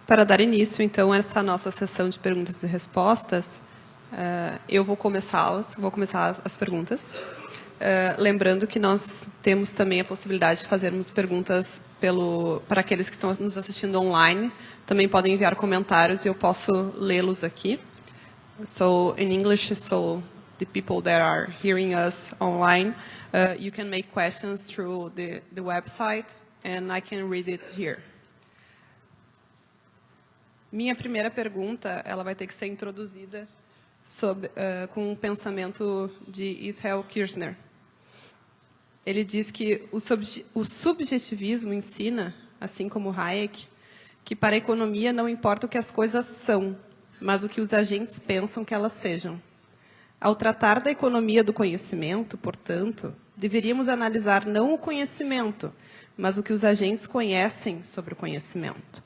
Para dar início, então, a essa nossa sessão de perguntas e respostas, eu vou começar as perguntas. Lembrando que nós temos também a possibilidade de fazermos perguntas para aqueles que estão nos assistindo online. Também podem enviar comentários e eu posso lê-los aqui. So, in English, so the people that are hearing us online, you can make questions through the website, and I can read it here. Minha primeira pergunta, ela vai ter que ser introduzida com um pensamento de Israel Kirzner. Ele diz que o subjetivismo ensina, assim como Hayek, que para a economia não importa o que as coisas são, mas o que os agentes pensam que elas sejam. Ao tratar da economia do conhecimento, portanto, deveríamos analisar não o conhecimento, mas o que os agentes conhecem sobre o conhecimento.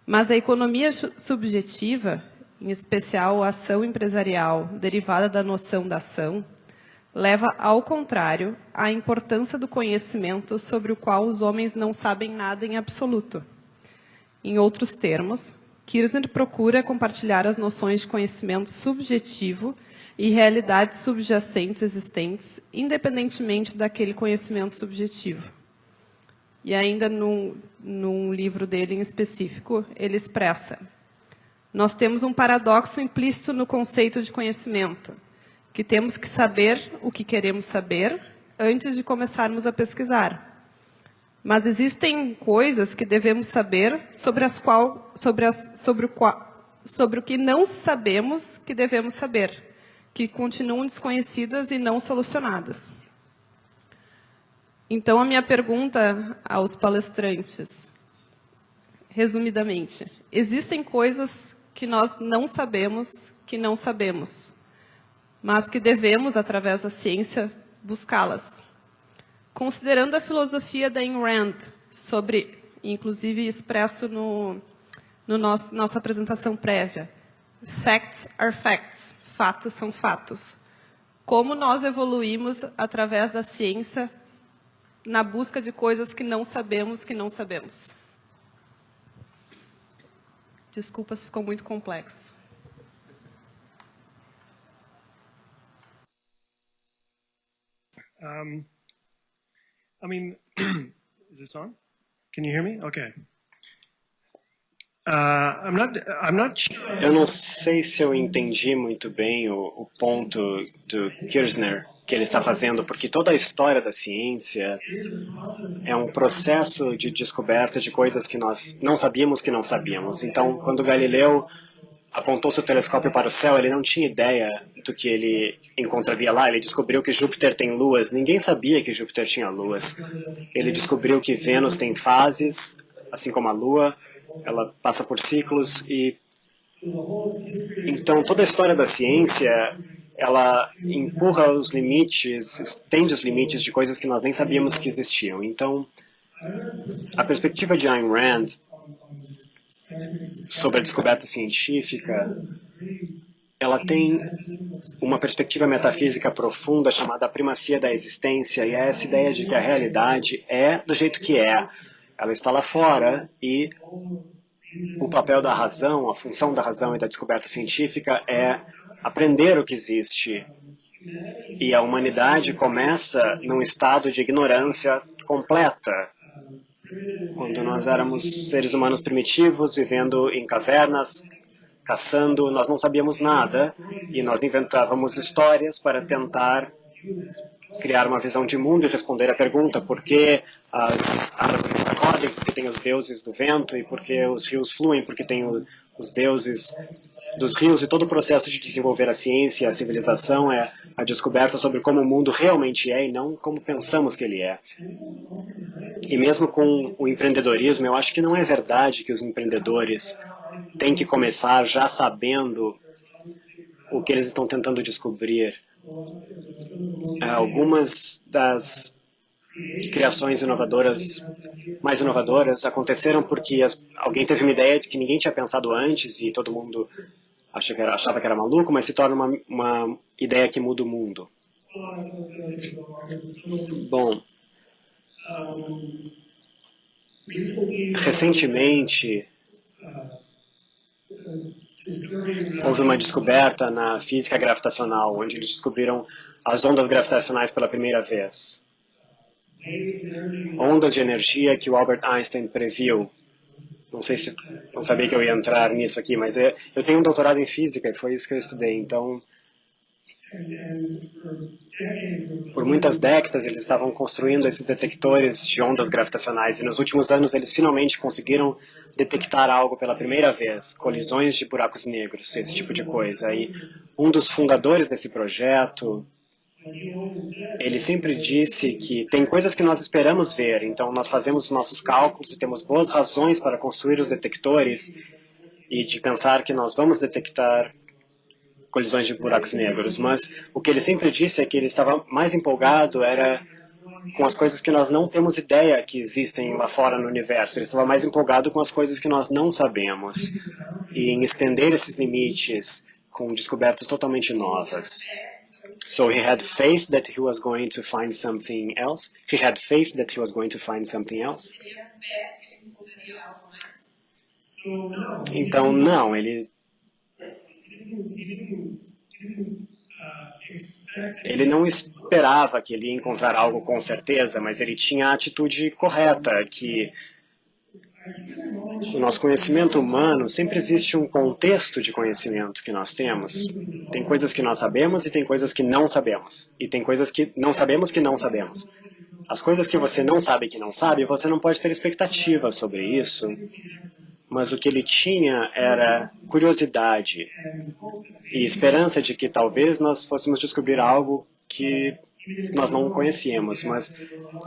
Mas a economia subjetiva, em especial a ação empresarial derivada da noção da ação, leva, ao contrário, à importância do conhecimento sobre o qual os homens não sabem nada em absoluto. Em outros termos, Kirzner procura compartilhar as noções de conhecimento subjetivo e realidades subjacentes existentes, independentemente daquele conhecimento subjetivo. E ainda num livro dele em específico, ele expressa: nós temos um paradoxo implícito no conceito de conhecimento, que temos que saber o que queremos saber antes de começarmos a pesquisar. Mas existem coisas que devemos saber sobre o que não sabemos que devemos saber, que continuam desconhecidas e não solucionadas. Então, a minha pergunta aos palestrantes, resumidamente, existem coisas que nós não sabemos, mas que devemos, através da ciência, buscá-las. Considerando a filosofia da Ayn Rand, inclusive expresso nossa apresentação prévia, facts are facts, fatos são fatos. Como nós evoluímos através da ciência na busca de coisas que não sabemos que não sabemos? Desculpa se ficou muito complexo. I mean, is this on? Can you hear me? Okay. Eu não sei se eu entendi muito bem o ponto do Kirzner que ele está fazendo, porque toda a história da ciência é um processo de descoberta de coisas que nós não sabíamos que não sabíamos. Então, quando Galileu apontou seu telescópio para o céu, ele não tinha ideia do que ele encontraria lá. Ele descobriu que Júpiter tem luas. Ninguém sabia que Júpiter tinha luas. Ele descobriu que Vênus tem fases, assim como a Lua. Ela passa por ciclos e... Então, toda a história da ciência, ela empurra os limites, estende os limites de coisas que nós nem sabíamos que existiam. Então, a perspectiva de Ayn Rand sobre a descoberta científica, ela tem uma perspectiva metafísica profunda chamada primacia da existência, e é essa ideia de que a realidade é do jeito que é. Ela está lá fora e o papel da razão, a função da razão e da descoberta científica é aprender o que existe. E a humanidade começa num estado de ignorância completa. Quando nós éramos seres humanos primitivos, vivendo em cavernas, caçando, nós não sabíamos nada e nós inventávamos histórias para tentar criar uma visão de mundo e responder a pergunta por que as árvores acordam, porque tem os deuses do vento e porque os rios fluem, porque tem os deuses dos rios, e todo o processo de desenvolver a ciência, a civilização é a descoberta sobre como o mundo realmente é e não como pensamos que ele é. E mesmo com o empreendedorismo, eu acho que não é verdade que os empreendedores têm que começar já sabendo o que eles estão tentando descobrir. Algumas das criações inovadoras, mais inovadoras, aconteceram porque alguém teve uma ideia de que ninguém tinha pensado antes e todo mundo achava que era maluco, mas se torna uma ideia que muda o mundo. Bom, recentemente, houve uma descoberta na física gravitacional, onde eles descobriram as ondas gravitacionais pela primeira vez. Ondas de energia que o Albert Einstein previu. Não sei se não sabia que eu ia entrar nisso aqui, mas eu tenho um doutorado em física e foi isso que eu estudei. Então, por muitas décadas eles estavam construindo esses detectores de ondas gravitacionais e nos últimos anos eles finalmente conseguiram detectar algo pela primeira vez, colisões de buracos negros, esse tipo de coisa. E um dos fundadores desse projeto, ele sempre disse que tem coisas que nós esperamos ver, então nós fazemos os nossos cálculos e temos boas razões para construir os detectores e de pensar que nós vamos detectar colisões de buracos negros, mas o que ele sempre disse é que ele estava mais empolgado era com as coisas que nós não temos ideia que existem lá fora no universo. Ele estava mais empolgado com as coisas que nós não sabemos e em estender esses limites com descobertas totalmente novas. So he had faith that he was going to find something else. He had faith that he was going to find something else. Então, não, ele não esperava que ele ia encontrar algo com certeza, mas ele tinha a atitude correta, que no nosso conhecimento humano sempre existe um contexto de conhecimento que nós temos. Tem coisas que nós sabemos e tem coisas que não sabemos. E tem coisas que não sabemos que não sabemos. As coisas que você não sabe que não sabe, você não pode ter expectativa sobre isso. Mas o que ele tinha era curiosidade e esperança de que talvez nós fôssemos descobrir algo que nós não conhecíamos. Mas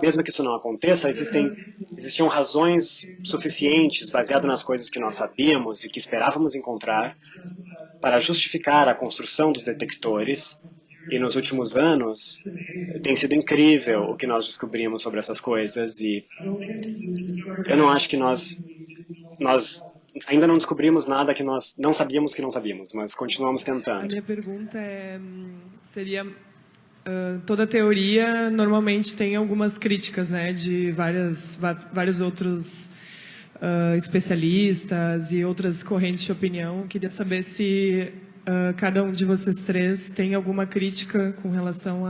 mesmo que isso não aconteça, existiam razões suficientes, baseadas nas coisas que nós sabíamos e que esperávamos encontrar, para justificar a construção dos detectores. E nos últimos anos, tem sido incrível o que nós descobrimos sobre essas coisas. E eu não acho que nós ainda não descobrimos nada que nós não sabíamos que não sabíamos, mas continuamos tentando. A minha pergunta seria, toda teoria normalmente tem algumas críticas, né, de vários outros especialistas e outras correntes de opinião. Eu queria saber se cada um de vocês três tem alguma crítica com relação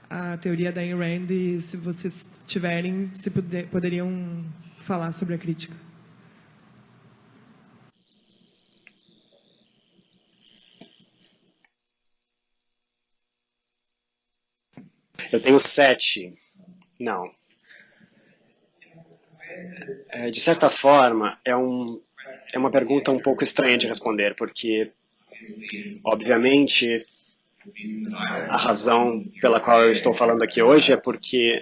à teoria da Ayn Rand e se vocês tiverem, se poderiam falar sobre a crítica. Eu tenho 7. Não. De certa forma, é uma pergunta um pouco estranha de responder, porque, obviamente, a razão pela qual eu estou falando aqui hoje é porque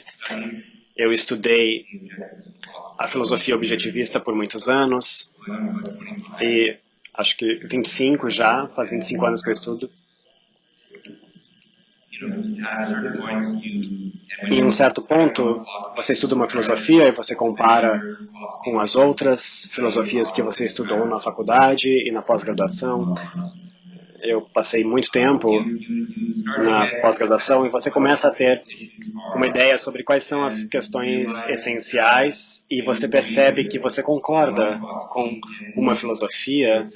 eu estudei a filosofia objetivista por muitos anos, e acho que 25 já, faz 25 anos que eu estudo. Em um certo ponto, você estuda uma filosofia e você compara com as outras filosofias que você estudou na faculdade e na pós-graduação. Eu passei muito tempo na pós-graduação e você começa a ter uma ideia sobre quais são as questões essenciais e você percebe que você concorda com uma filosofia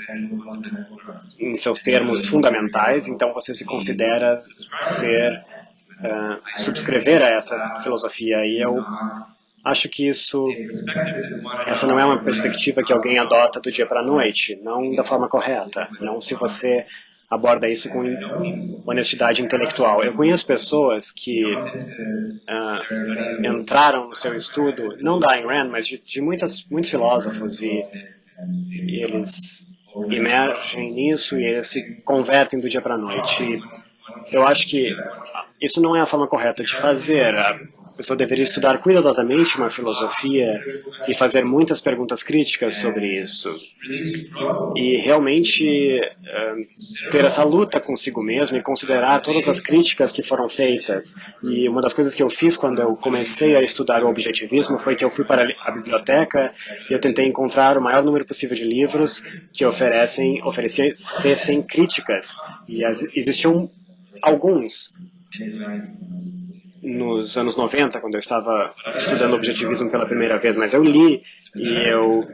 em seus termos fundamentais, então você se considera subscrever a essa filosofia. E eu acho que essa não é uma perspectiva que alguém adota do dia para a noite, não da forma correta, não se você aborda isso com honestidade intelectual. Eu conheço pessoas que entraram no seu estudo, não da Ayn Rand, mas de muitos filósofos, e eles emergem nisso e eles se convertem do dia para a noite. E eu acho que isso não é a forma correta de fazer. A pessoa deveria estudar cuidadosamente uma filosofia e fazer muitas perguntas críticas sobre isso. E realmente ter essa luta consigo mesmo e considerar todas as críticas que foram feitas. E uma das coisas que eu fiz quando eu comecei a estudar o objetivismo foi que eu fui para a biblioteca e eu tentei encontrar o maior número possível de livros que oferecessem críticas. E existiam alguns nos anos 90, quando eu estava estudando objetivismo pela primeira vez, mas eu li e eu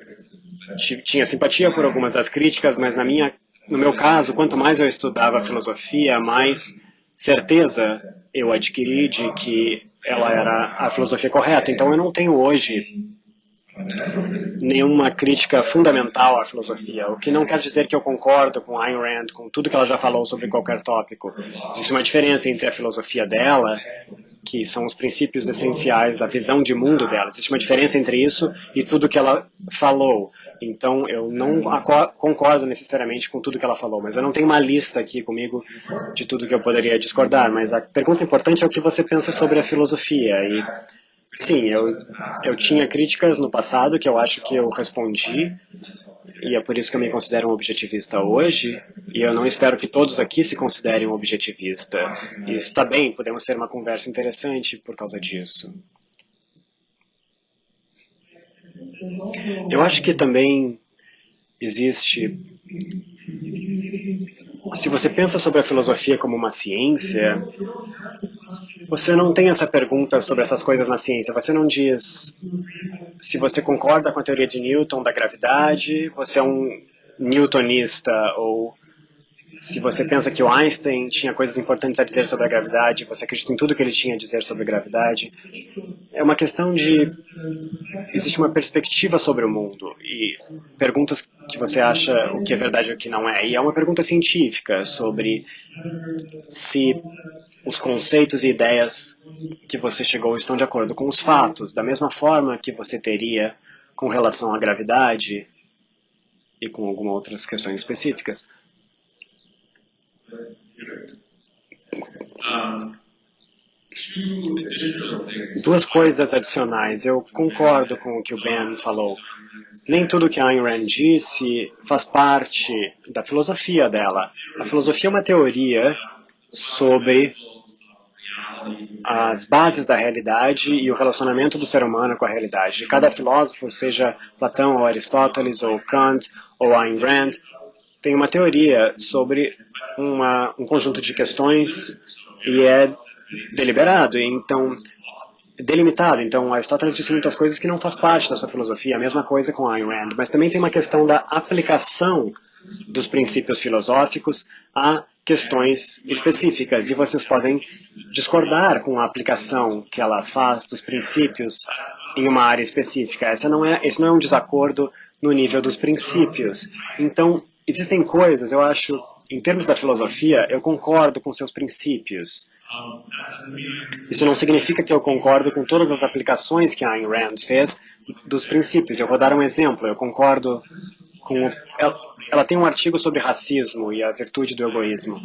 tinha simpatia por algumas das críticas, mas no meu caso, quanto mais eu estudava filosofia, mais certeza eu adquiri de que ela era a filosofia correta. Então eu não tenho hoje nenhuma crítica fundamental à filosofia, o que não quer dizer que eu concordo com Ayn Rand, com tudo que ela já falou sobre qualquer tópico. Existe uma diferença entre a filosofia dela, que são os princípios essenciais da visão de mundo dela. Existe uma diferença entre isso e tudo que ela falou. Então, eu não concordo necessariamente com tudo que ela falou, mas eu não tenho uma lista aqui comigo de tudo que eu poderia discordar. Mas a pergunta importante é o que você pensa sobre a filosofia. E, sim, eu tinha críticas no passado que eu acho que eu respondi, e é por isso que eu me considero um objetivista hoje, e eu não espero que todos aqui se considerem um objetivista. E está bem, podemos ter uma conversa interessante por causa disso. Eu acho que também existe... Se você pensa sobre a filosofia como uma ciência, você não tem essa pergunta sobre essas coisas na ciência. Você não diz se você concorda com a teoria de Newton da gravidade, você é um newtonista, ou se você pensa que o Einstein tinha coisas importantes a dizer sobre a gravidade, você acredita em tudo que ele tinha a dizer sobre a gravidade. É uma questão de... Existe uma perspectiva sobre o mundo e perguntas que você acha o que é verdade e o que não é. E é uma pergunta científica sobre se os conceitos e ideias que você chegou estão de acordo com os fatos, da mesma forma que você teria com relação à gravidade e com algumas outras questões específicas. Duas coisas adicionais. Eu concordo com o que o Ben falou. Nem tudo que a Ayn Rand disse faz parte da filosofia dela. A filosofia é uma teoria sobre as bases da realidade e o relacionamento do ser humano com a realidade. De cada filósofo, seja Platão ou Aristóteles ou Kant ou Ayn Rand, tem uma teoria sobre um conjunto de questões e é deliberado, então delimitado. Então, Aristóteles disse muitas coisas que não faz parte da sua filosofia, a mesma coisa com Ayn Rand, mas também tem uma questão da aplicação dos princípios filosóficos a questões específicas, e vocês podem discordar com a aplicação que ela faz dos princípios em uma área específica. Esse não é um desacordo no nível dos princípios. Então, existem coisas, eu acho, em termos da filosofia, eu concordo com seus princípios. Isso não significa que eu concordo com todas as aplicações que a Ayn Rand fez dos princípios. Eu vou dar um exemplo. Eu concordo com... Ela tem um artigo sobre racismo e a virtude do egoísmo.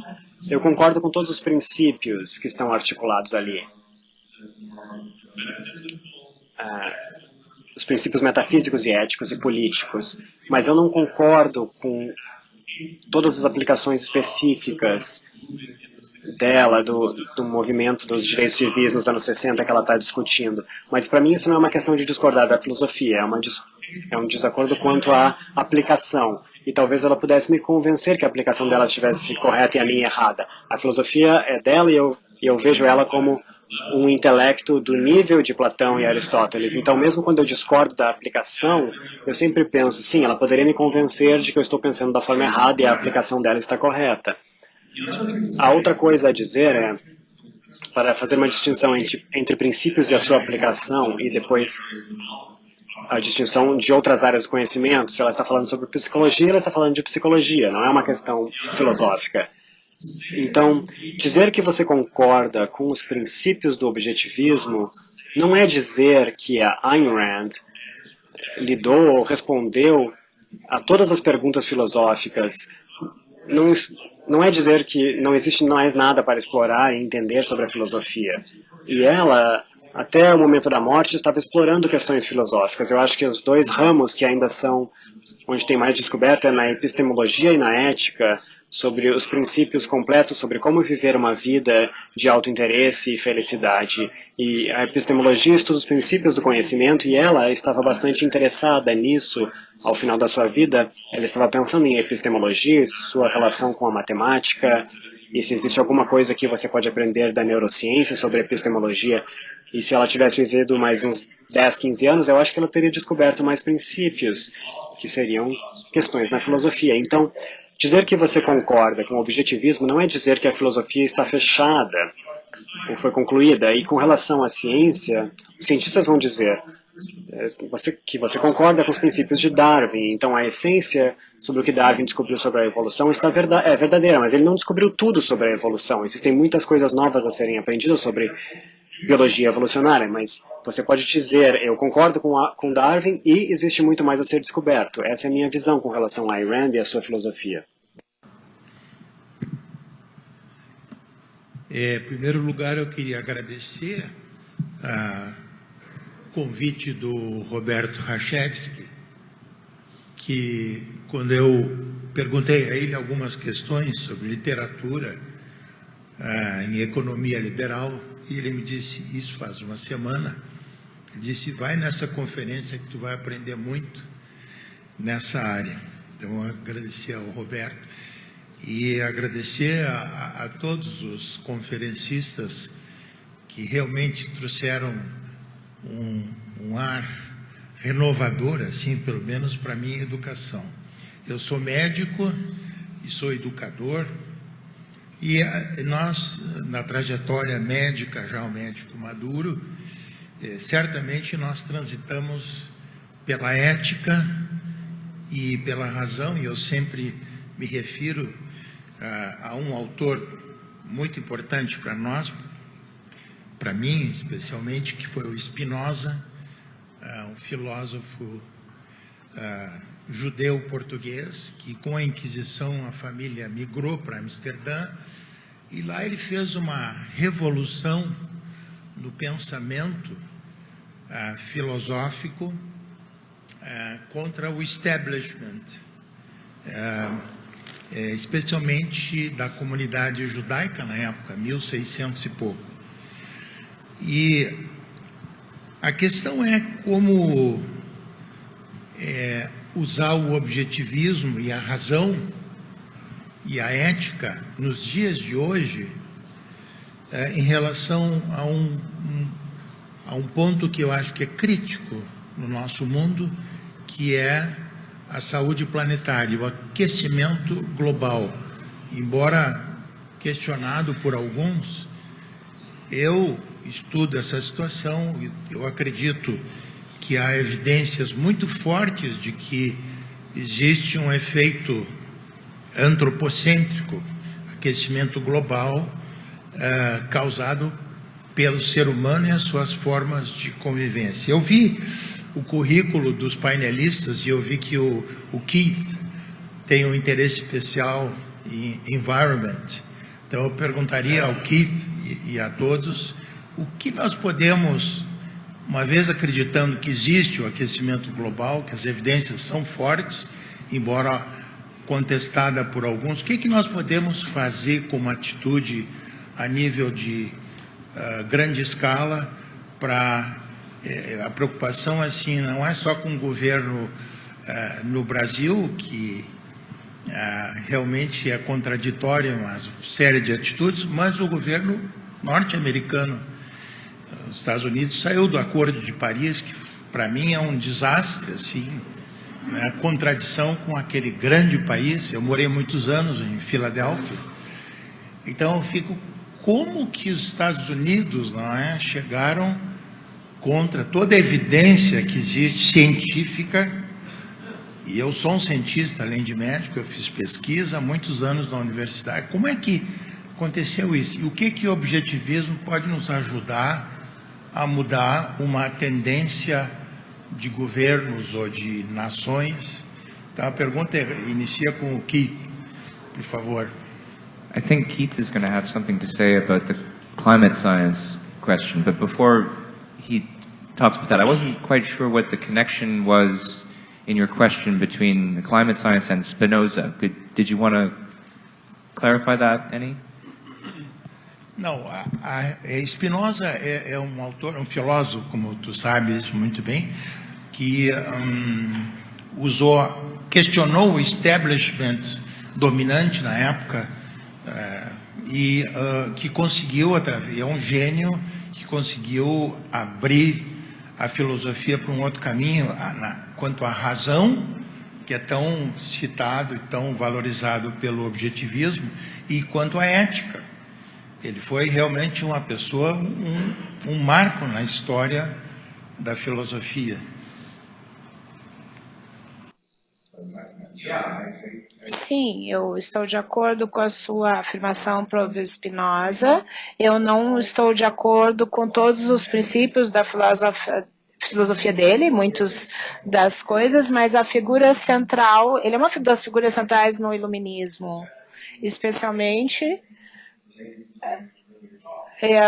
Eu concordo com todos os princípios que estão articulados ali. Os princípios metafísicos e éticos e políticos. Mas eu não concordo com todas as aplicações específicas dela, do movimento dos direitos civis nos anos 60 que ela está discutindo. Mas para mim isso não é uma questão de discordar da filosofia, é um desacordo quanto à aplicação. E talvez ela pudesse me convencer que a aplicação dela estivesse correta e a minha errada. A filosofia é dela e eu vejo ela como um intelecto do nível de Platão e Aristóteles. Então, mesmo quando eu discordo da aplicação, eu sempre penso, sim, ela poderia me convencer de que eu estou pensando da forma errada e a aplicação dela está correta. A outra coisa a dizer é, para fazer uma distinção entre princípios e a sua aplicação, e depois a distinção de outras áreas do conhecimento, se ela está falando sobre psicologia, ela está falando de psicologia, não é uma questão filosófica. Então, dizer que você concorda com os princípios do objetivismo não é dizer que a Ayn Rand lidou ou respondeu a todas as perguntas filosóficas. Não é dizer que não existe mais nada para explorar e entender sobre a filosofia. E ela, até o momento da morte, estava explorando questões filosóficas. Eu acho que os dois ramos que ainda são onde tem mais descoberta é na epistemologia e na ética, sobre os princípios completos sobre como viver uma vida de autointeresse e felicidade. E a epistemologia estuda os princípios do conhecimento e ela estava bastante interessada nisso ao final da sua vida. Ela estava pensando em epistemologia, sua relação com a matemática, e se existe alguma coisa que você pode aprender da neurociência sobre epistemologia. E se ela tivesse vivido mais uns 10, 15 anos, eu acho que ela teria descoberto mais princípios, que seriam questões na filosofia. Então, dizer que você concorda com o objetivismo não é dizer que a filosofia está fechada ou foi concluída. E com relação à ciência, os cientistas vão dizer que você concorda com os princípios de Darwin. Então, a essência sobre o que Darwin descobriu sobre a evolução é verdadeira, mas ele não descobriu tudo sobre a evolução. Existem muitas coisas novas a serem aprendidas sobre biologia evolucionária, mas você pode dizer, eu concordo com Darwin e existe muito mais a ser descoberto. Essa é a minha visão com relação a Ayn Rand e a sua filosofia. Em primeiro lugar, eu queria agradecer o convite do Roberto Rachevsky, que quando eu perguntei a ele algumas questões sobre literatura em economia liberal, e ele me disse isso faz uma semana, ele disse, vai nessa conferência que tu vai aprender muito nessa área. Então, eu agradecer ao Roberto e agradecer a todos os conferencistas que realmente trouxeram um ar renovador, assim, pelo menos para a minha educação. Eu sou médico e sou educador, e nós, na trajetória médica, já o médico maduro, certamente nós transitamos pela ética e pela razão, e eu sempre me refiro a um autor muito importante para nós, para mim especialmente, que foi o Spinoza, um filósofo judeu-português, que com a Inquisição a família migrou para Amsterdã, e lá ele fez uma revolução no pensamento filosófico contra o establishment, especialmente da comunidade judaica na época, 1600 e pouco. E a questão é como usar o objetivismo e a razão e a ética nos dias de hoje em relação a um ponto que eu acho que é crítico no nosso mundo, que é a saúde planetária, o aquecimento global. Embora questionado por alguns, eu estudo essa situação e eu acredito que há evidências muito fortes de que existe um efeito antropocêntrico, aquecimento global, causado pelo ser humano e as suas formas de convivência. Eu vi o currículo dos painelistas e eu vi que o Keith tem um interesse especial em environment. Então eu perguntaria ao Keith e a todos o que nós podemos, uma vez acreditando que existe o aquecimento global, que as evidências são fortes, embora contestada por alguns, o que nós podemos fazer como atitude a nível de grande escala para a preocupação assim não é só com o governo no Brasil, que realmente é contraditório uma série de atitudes, mas o governo norte-americano. Os Estados Unidos saiu do Acordo de Paris, que para mim é um desastre, assim, né? Contradição com aquele grande país. Eu morei muitos anos em Filadélfia, então eu fico, como que os Estados Unidos, não é, chegaram contra toda a evidência que existe científica, e eu sou um cientista, além de médico, eu fiz pesquisa há muitos anos na universidade. Como é que aconteceu isso? E o que o objetivismo pode nos ajudar a mudar uma tendência de governos ou de nações? Então a pergunta inicia com o Keith, por favor. I think Keith is going to have something to say about the climate science question, but before he talks about that, I wasn't quite sure what the connection was in your question between the climate science and Spinoza. Did you want to clarify that any? Não, Spinoza é um autor, um filósofo, como tu sabes muito bem, que questionou o establishment dominante na época e que conseguiu, é um gênio que conseguiu abrir a filosofia para um outro caminho quanto à razão, que é tão citado e tão valorizado pelo objetivismo, e quanto à ética. Ele foi realmente uma pessoa, um marco na história da filosofia. Sim, eu estou de acordo com a sua afirmação sobre Spinoza. Eu não estou de acordo com todos os princípios da filosofia dele, muitas das coisas, mas a figura central, ele é uma das figuras centrais no iluminismo, especialmente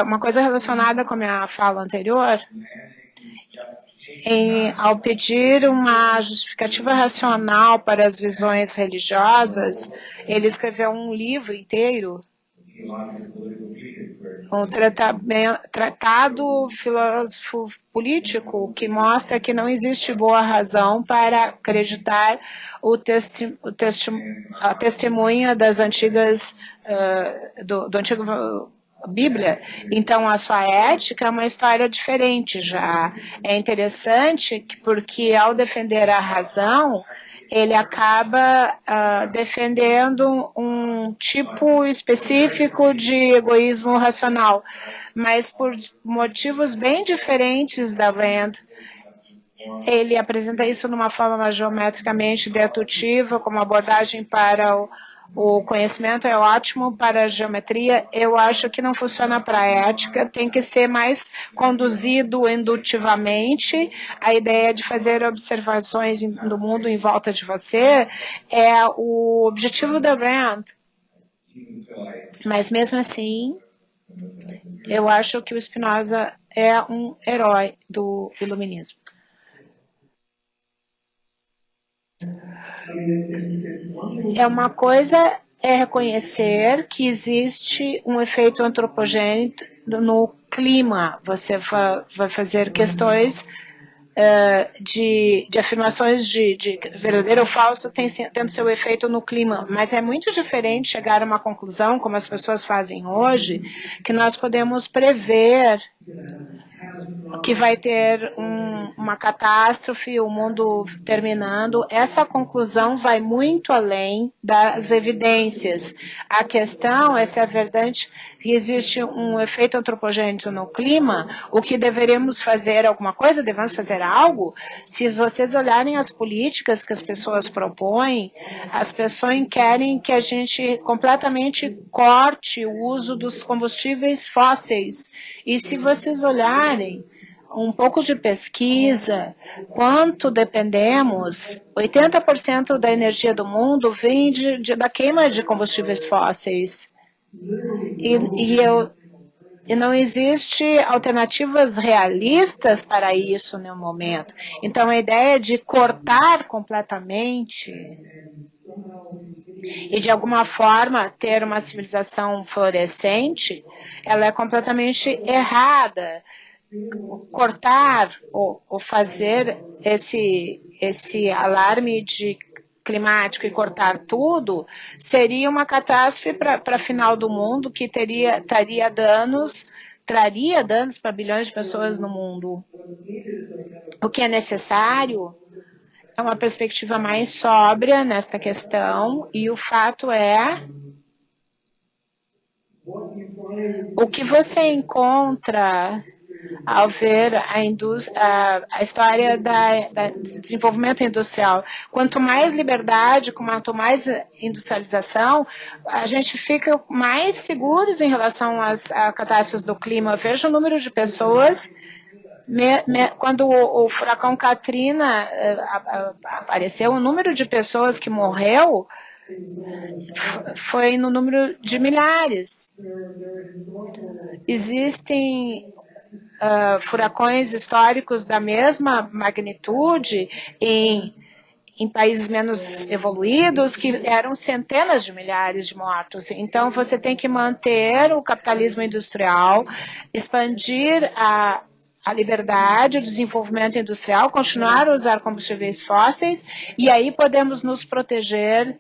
uma coisa relacionada com a minha fala anterior. Ao pedir uma justificativa racional para as visões religiosas, ele escreveu um livro inteiro, um tratado filosófico político que mostra que não existe boa razão para acreditar a testemunha das antigas do antigo Bíblia. Então, a sua ética é uma história diferente já. É interessante porque, ao defender a razão, ele acaba defendendo um tipo específico de egoísmo racional, mas por motivos bem diferentes da Rand. Ele apresenta isso de uma forma geometricamente dedutiva, como abordagem para o conhecimento é ótimo, para a geometria eu acho que não funciona para a ética, tem que ser mais conduzido indutivamente. A ideia de fazer observações do mundo em volta de você é o objetivo da Rand. Mas mesmo assim, eu acho que o Spinoza é um herói do iluminismo. Uma coisa é reconhecer que existe um efeito antropogênico no clima. Você vai fazer questões de afirmações de verdadeiro ou falso tendo seu efeito no clima. Mas é muito diferente chegar a uma conclusão, como as pessoas fazem hoje, que nós podemos prever que vai ter uma catástrofe, o mundo terminando. Essa conclusão vai muito além das evidências. A questão é se é verdade que existe um efeito antropogênico no clima, o que deveremos fazer alguma coisa, devemos fazer algo. Se vocês olharem as políticas que as pessoas propõem, as pessoas querem que a gente completamente corte o uso dos combustíveis fósseis. E se vocês olharem um pouco de pesquisa, quanto dependemos, 80% da energia do mundo vem da queima de combustíveis fósseis. E não existe alternativas realistas para isso no momento. Então, a ideia de cortar completamente e, de alguma forma, ter uma civilização florescente, ela é completamente errada. Cortar ou fazer esse alarme climático e cortar tudo seria uma catástrofe para final do mundo que traria danos para bilhões de pessoas no mundo. O que é necessário é uma perspectiva mais sóbria nesta questão, e o fato é o que você encontra ao ver a história do desenvolvimento industrial. Quanto mais liberdade, quanto mais industrialização, a gente fica mais seguros em relação às catástrofes do clima. Veja o número de pessoas. Quando o furacão Katrina apareceu, o número de pessoas que morreu foi no número de milhares. Existem furacões históricos da mesma magnitude em países menos evoluídos, que eram centenas de milhares de mortos. Então, você tem que manter o capitalismo industrial, expandir a liberdade, o desenvolvimento industrial, continuar a usar combustíveis fósseis, e aí podemos nos proteger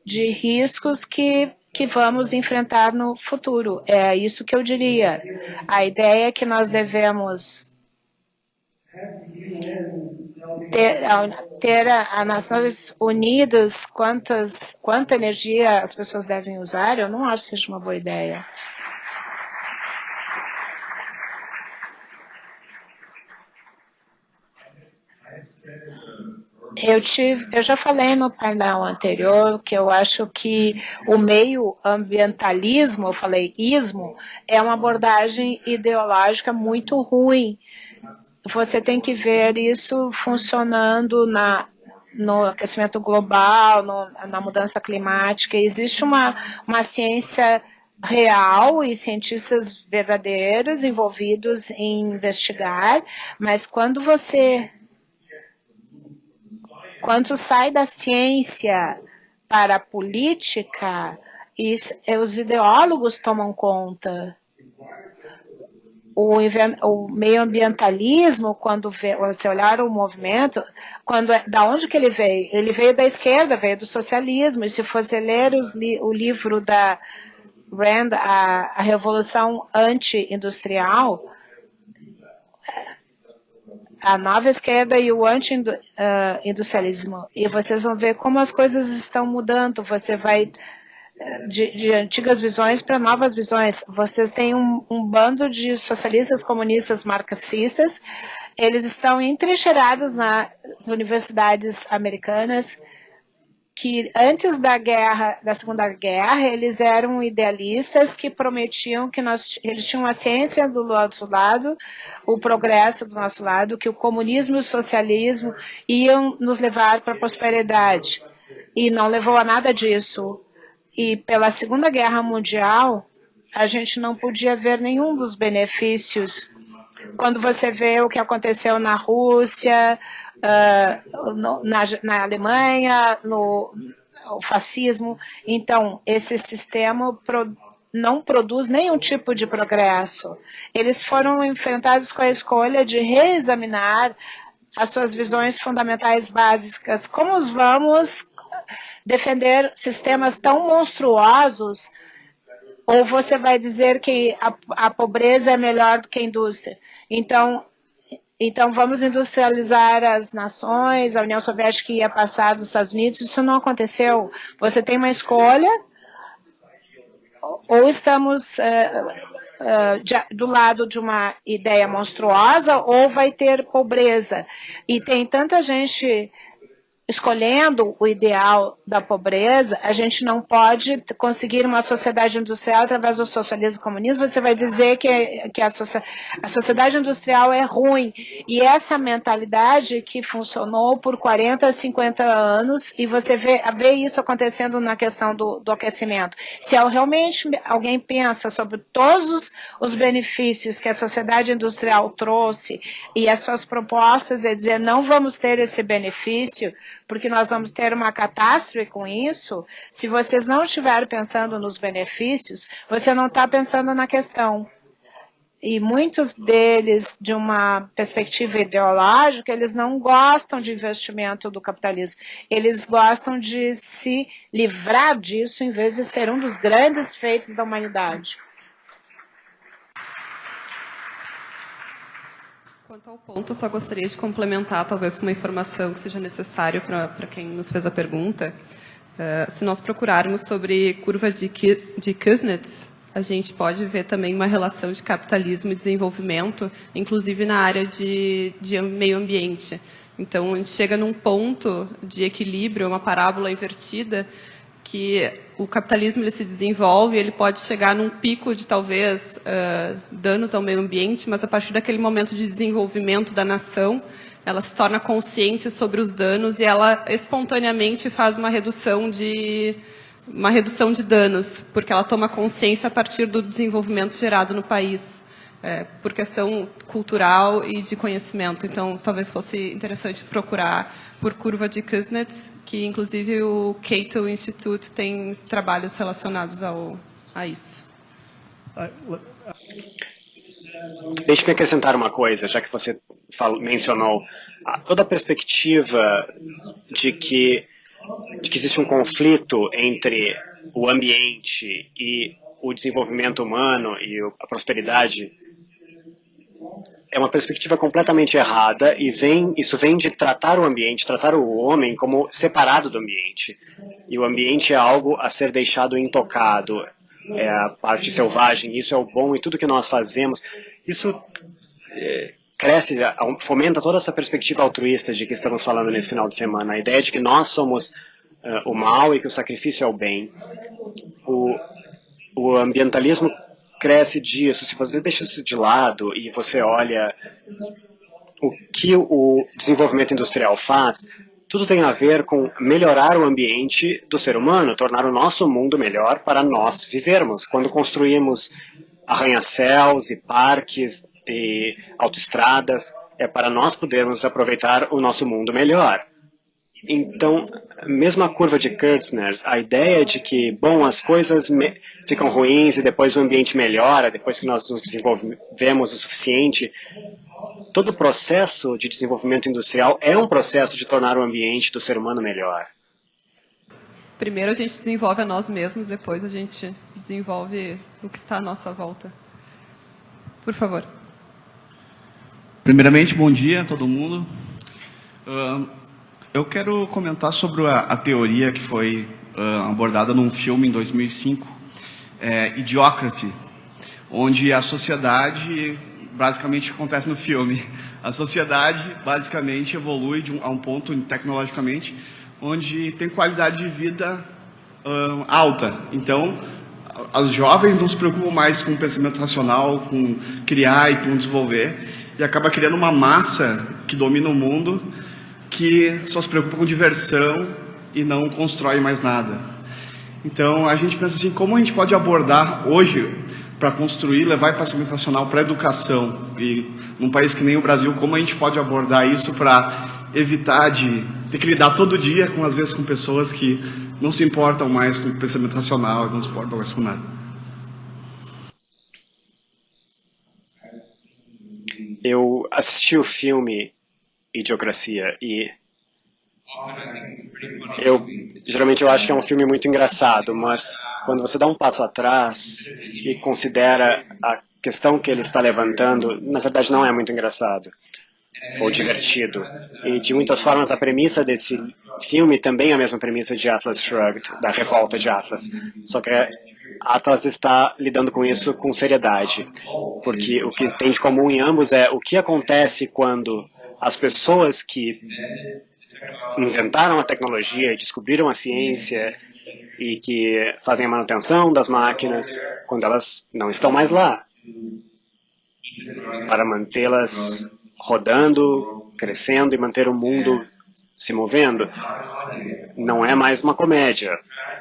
de riscos que que vamos enfrentar no futuro. É isso que eu diria. A ideia é que nós devemos ter as Nações Unidas, quanta energia as pessoas devem usar, eu não acho que seja uma boa ideia. Eu já falei no painel anterior que eu acho que o meio ambientalismo, eu falei ismo, é uma abordagem ideológica muito ruim. Você tem que ver isso funcionando no aquecimento global, na mudança climática. Existe uma ciência real e cientistas verdadeiros envolvidos em investigar, mas quando sai da ciência para a política, os ideólogos tomam conta. O meio-ambientalismo, quando você olhar o movimento, da onde que ele veio? Ele veio da esquerda, veio do socialismo. E se você ler o livro da Rand, a Revolução Anti-Industrial, a nova esquerda e o anti-industrialismo. E vocês vão ver como as coisas estão mudando. Você vai de antigas visões para novas visões. Vocês têm um bando de socialistas, comunistas, marxistas. Eles estão entrincheirados nas universidades americanas, que antes da Segunda Guerra, eles eram idealistas que prometiam que eles tinham a ciência do nosso lado, o progresso do nosso lado, que o comunismo e o socialismo iam nos levar para a prosperidade. E não levou a nada disso. E pela Segunda Guerra Mundial, a gente não podia ver nenhum dos benefícios. Quando você vê o que aconteceu na Rússia, na Alemanha, o fascismo, então esse sistema não produz nenhum tipo de progresso. Eles foram enfrentados com a escolha de reexaminar as suas visões fundamentais básicas. Como vamos defender sistemas tão monstruosos, ou você vai dizer que a pobreza é melhor do que a indústria? Então vamos industrializar as nações, a União Soviética ia passar dos Estados Unidos, isso não aconteceu. Você tem uma escolha, ou estamos do lado de uma ideia monstruosa, ou vai ter pobreza. E tem tanta gente escolhendo o ideal da pobreza, a gente não pode conseguir uma sociedade industrial através do socialismo e comunismo. Você vai dizer que a sociedade industrial é ruim. E essa mentalidade que funcionou por 40, 50 anos, e você vê isso acontecendo na questão do aquecimento. Se realmente alguém pensa sobre todos os benefícios que a sociedade industrial trouxe e as suas propostas é dizer não vamos ter esse benefício, porque nós vamos ter uma catástrofe com isso, se vocês não estiverem pensando nos benefícios, você não está pensando na questão. E muitos deles, de uma perspectiva ideológica, eles não gostam de investimento do capitalismo. Eles gostam de se livrar disso, em vez de ser um dos grandes feitos da humanidade. Quanto ao ponto, eu só gostaria de complementar, talvez, com uma informação que seja necessário para quem nos fez a pergunta. Se nós procurarmos sobre curva de Kuznets, a gente pode ver também uma relação de capitalismo e desenvolvimento, inclusive na área de meio ambiente. Então, a gente chega num ponto de equilíbrio, uma parábola invertida, que o capitalismo ele se desenvolve, ele pode chegar num pico de talvez danos ao meio ambiente, mas a partir daquele momento de desenvolvimento da nação, ela se torna consciente sobre os danos e ela espontaneamente faz uma redução de danos, porque ela toma consciência a partir do desenvolvimento gerado no país, por questão cultural e de conhecimento. Então, talvez fosse interessante procurar por curva de Kuznets, que inclusive o Cato Institute tem trabalhos relacionados a isso. Deixe-me acrescentar uma coisa, já que você mencionou toda a perspectiva de que existe um conflito entre o ambiente e o desenvolvimento humano e a prosperidade é uma perspectiva completamente errada e isso vem de tratar o ambiente, tratar o homem como separado do ambiente. E o ambiente é algo a ser deixado intocado, é a parte selvagem, isso é o bom e tudo que nós fazemos. Isso cresce, fomenta toda essa perspectiva altruísta de que estamos falando nesse final de semana. A ideia de que nós somos o mal e que o sacrifício é o bem. O ambientalismo cresce disso. Se você deixa isso de lado e você olha o que o desenvolvimento industrial faz, tudo tem a ver com melhorar o ambiente do ser humano, tornar o nosso mundo melhor para nós vivermos. Quando construímos arranha-céus e parques e autoestradas, é para nós podermos aproveitar o nosso mundo melhor. Então, mesmo a curva de Kirchner, a ideia de que, bom, as coisas ficam ruins e depois o ambiente melhora, depois que nós nos desenvolvemos o suficiente, todo o processo de desenvolvimento industrial é um processo de tornar o ambiente do ser humano melhor. Primeiro a gente desenvolve a nós mesmos, depois a gente desenvolve o que está à nossa volta. Por favor. Primeiramente, bom dia a todo mundo. Eu quero comentar sobre a teoria que foi abordada num filme em 2005, Idiocracy, onde a sociedade, basicamente acontece no filme, a sociedade basicamente evolui a um ponto tecnologicamente onde tem qualidade de vida alta. Então, os jovens não se preocupam mais com o pensamento racional, com criar e com desenvolver, e acaba criando uma massa que domina o mundo, que só se preocupa com diversão e não constrói mais nada. Então, a gente pensa assim, como a gente pode abordar hoje para construir, levar pensamento racional para a educação? E num país que nem o Brasil, como a gente pode abordar isso para evitar de ter que lidar todo dia, às vezes, com pessoas que não se importam mais com o pensamento racional, não se importam mais com nada? Eu assisti o filme Idiocracia e geralmente eu acho que é um filme muito engraçado, mas quando você dá um passo atrás e considera a questão que ele está levantando, na verdade não é muito engraçado ou divertido. E de muitas formas a premissa desse filme também é a mesma premissa de Atlas Shrugged, da revolta de Atlas, só que Atlas está lidando com isso com seriedade, porque o que tem de comum em ambos é o que acontece quando as pessoas que inventaram a tecnologia, descobriram a ciência e que fazem a manutenção das máquinas, quando elas não estão mais lá, para mantê-las rodando, crescendo e manter o mundo se movendo. Não é mais uma comédia,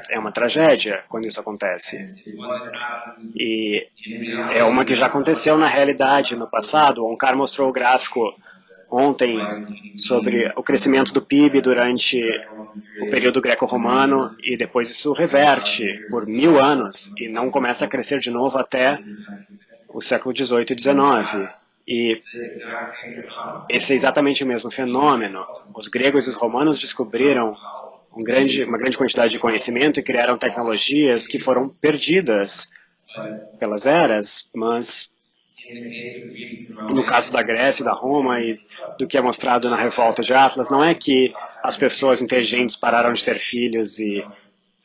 é uma tragédia quando isso acontece. E é uma que já aconteceu na realidade no passado. O Onkar mostrou o gráfico ontem sobre o crescimento do PIB durante o período greco-romano e depois isso reverte por 1000 anos e não começa a crescer de novo até o século XVIII e XIX. E esse é exatamente o mesmo fenômeno. Os gregos e os romanos descobriram uma grande quantidade de conhecimento e criaram tecnologias que foram perdidas pelas eras, mas no caso da Grécia e da Roma e do que é mostrado na revolta de Atlas, não é que as pessoas inteligentes pararam de ter filhos e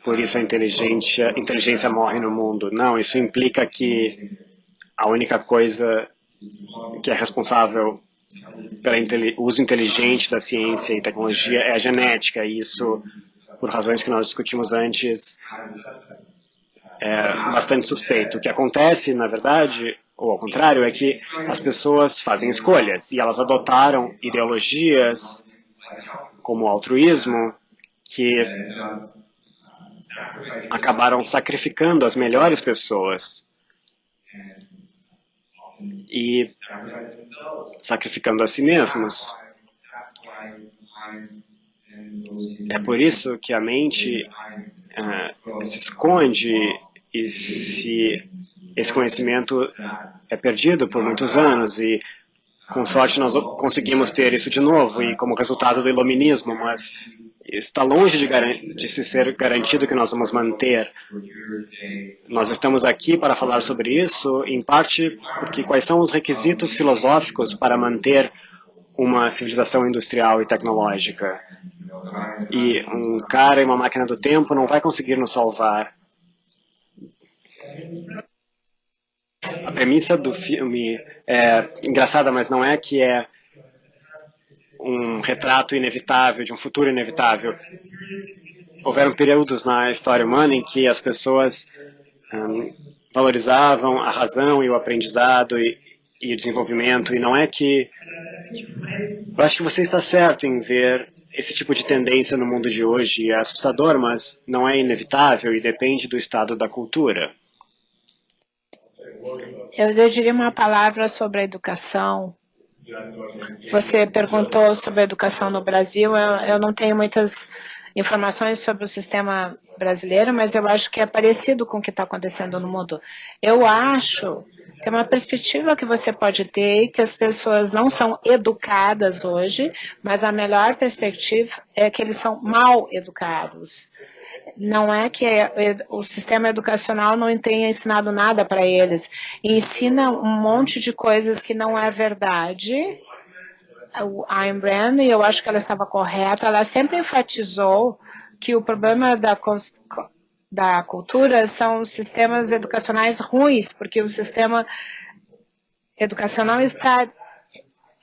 por isso a inteligência morre no mundo. Não, isso implica que a única coisa que é responsável pelo uso inteligente da ciência e tecnologia é a genética, e isso, por razões que nós discutimos antes, é bastante suspeito. O que acontece, na verdade, ou ao contrário, é que as pessoas fazem escolhas e elas adotaram ideologias como o altruísmo que acabaram sacrificando as melhores pessoas e sacrificando a si mesmos. É por isso que a mente se esconde e esse conhecimento é perdido por muitos anos e com sorte nós conseguimos ter isso de novo e como resultado do iluminismo, mas está longe de se ser garantido que nós vamos manter. Nós estamos aqui para falar sobre isso, em parte porque quais são os requisitos filosóficos para manter uma civilização industrial e tecnológica. E um cara e uma máquina do tempo não vai conseguir nos salvar. A premissa do filme é engraçada, mas não é que é um retrato inevitável, de um futuro inevitável. Houveram períodos na história humana em que as pessoas valorizavam a razão e o aprendizado e o desenvolvimento, e não é que... Eu acho que você está certo em ver esse tipo de tendência no mundo de hoje. É assustador, mas não é inevitável e depende do estado da cultura. Eu diria uma palavra sobre a educação. Você perguntou sobre a educação no Brasil. Eu não tenho muitas informações sobre o sistema brasileiro, mas eu acho que é parecido com o que está acontecendo no mundo. Eu acho que é uma perspectiva que você pode ter, que as pessoas não são educadas hoje, mas a melhor perspectiva é que eles são mal educados. Não é que o sistema educacional não tenha ensinado nada para eles. Ensina um monte de coisas que não é verdade. A Ayn Rand, e eu acho que ela estava correta, ela sempre enfatizou que o problema da cultura são os sistemas educacionais ruins, porque o sistema educacional está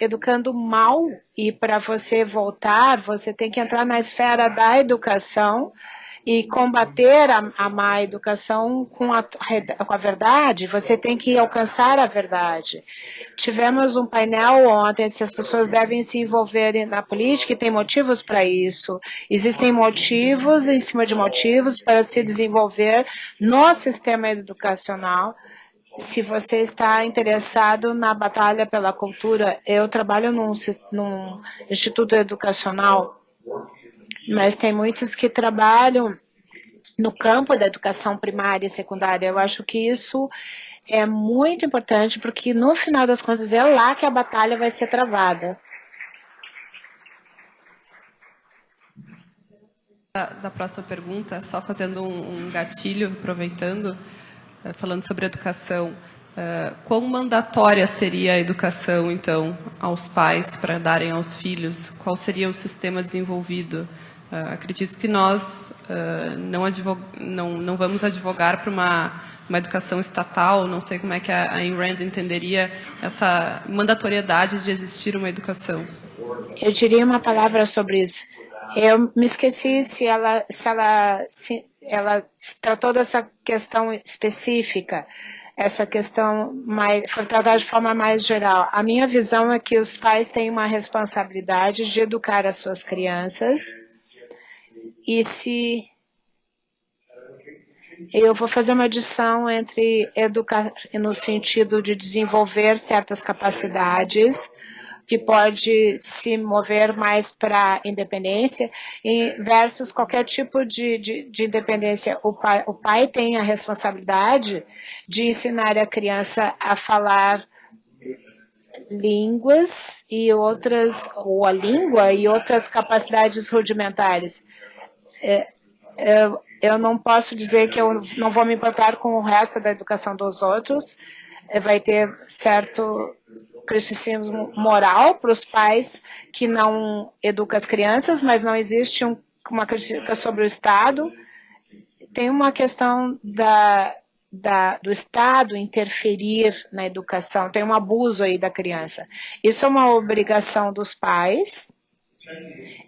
educando mal, e para você voltar, você tem que entrar na esfera da educação e combater a má educação com a verdade. Você tem que alcançar a verdade. Tivemos um painel ontem, se as pessoas devem se envolver na política, e tem motivos para isso. Existem motivos em cima de motivos para se desenvolver no sistema educacional. Se você está interessado na batalha pela cultura, eu trabalho num instituto educacional, mas tem muitos que trabalham no campo da educação primária e secundária. Eu acho que isso é muito importante, porque no final das contas é lá que a batalha vai ser travada. Da próxima pergunta, só fazendo um gatilho, aproveitando, falando sobre educação. Quão mandatória seria a educação, então, aos pais para darem aos filhos? Qual seria o sistema desenvolvido? Acredito que nós não vamos advogar para uma educação estatal. Não sei como é que a Ayn Rand entenderia essa mandatoriedade de existir uma educação. Eu diria uma palavra sobre isso. Eu me esqueci se ela tratou dessa questão específica. Essa questão foi tratada de forma mais geral. A minha visão é que os pais têm uma responsabilidade de educar as suas crianças. E se eu vou fazer uma adição entre educar no sentido de desenvolver certas capacidades, que pode se mover mais para a independência, versus qualquer tipo de independência. O pai tem a responsabilidade de ensinar a criança a falar línguas e outras, ou a língua e outras capacidades rudimentares. Eu não posso dizer que eu não vou me importar com o resto da educação dos outros. Vai ter certo criticismo moral para os pais que não educam as crianças, mas não existe uma crítica sobre o Estado. Tem uma questão do Estado interferir na educação, tem um abuso aí da criança. Isso é uma obrigação dos pais,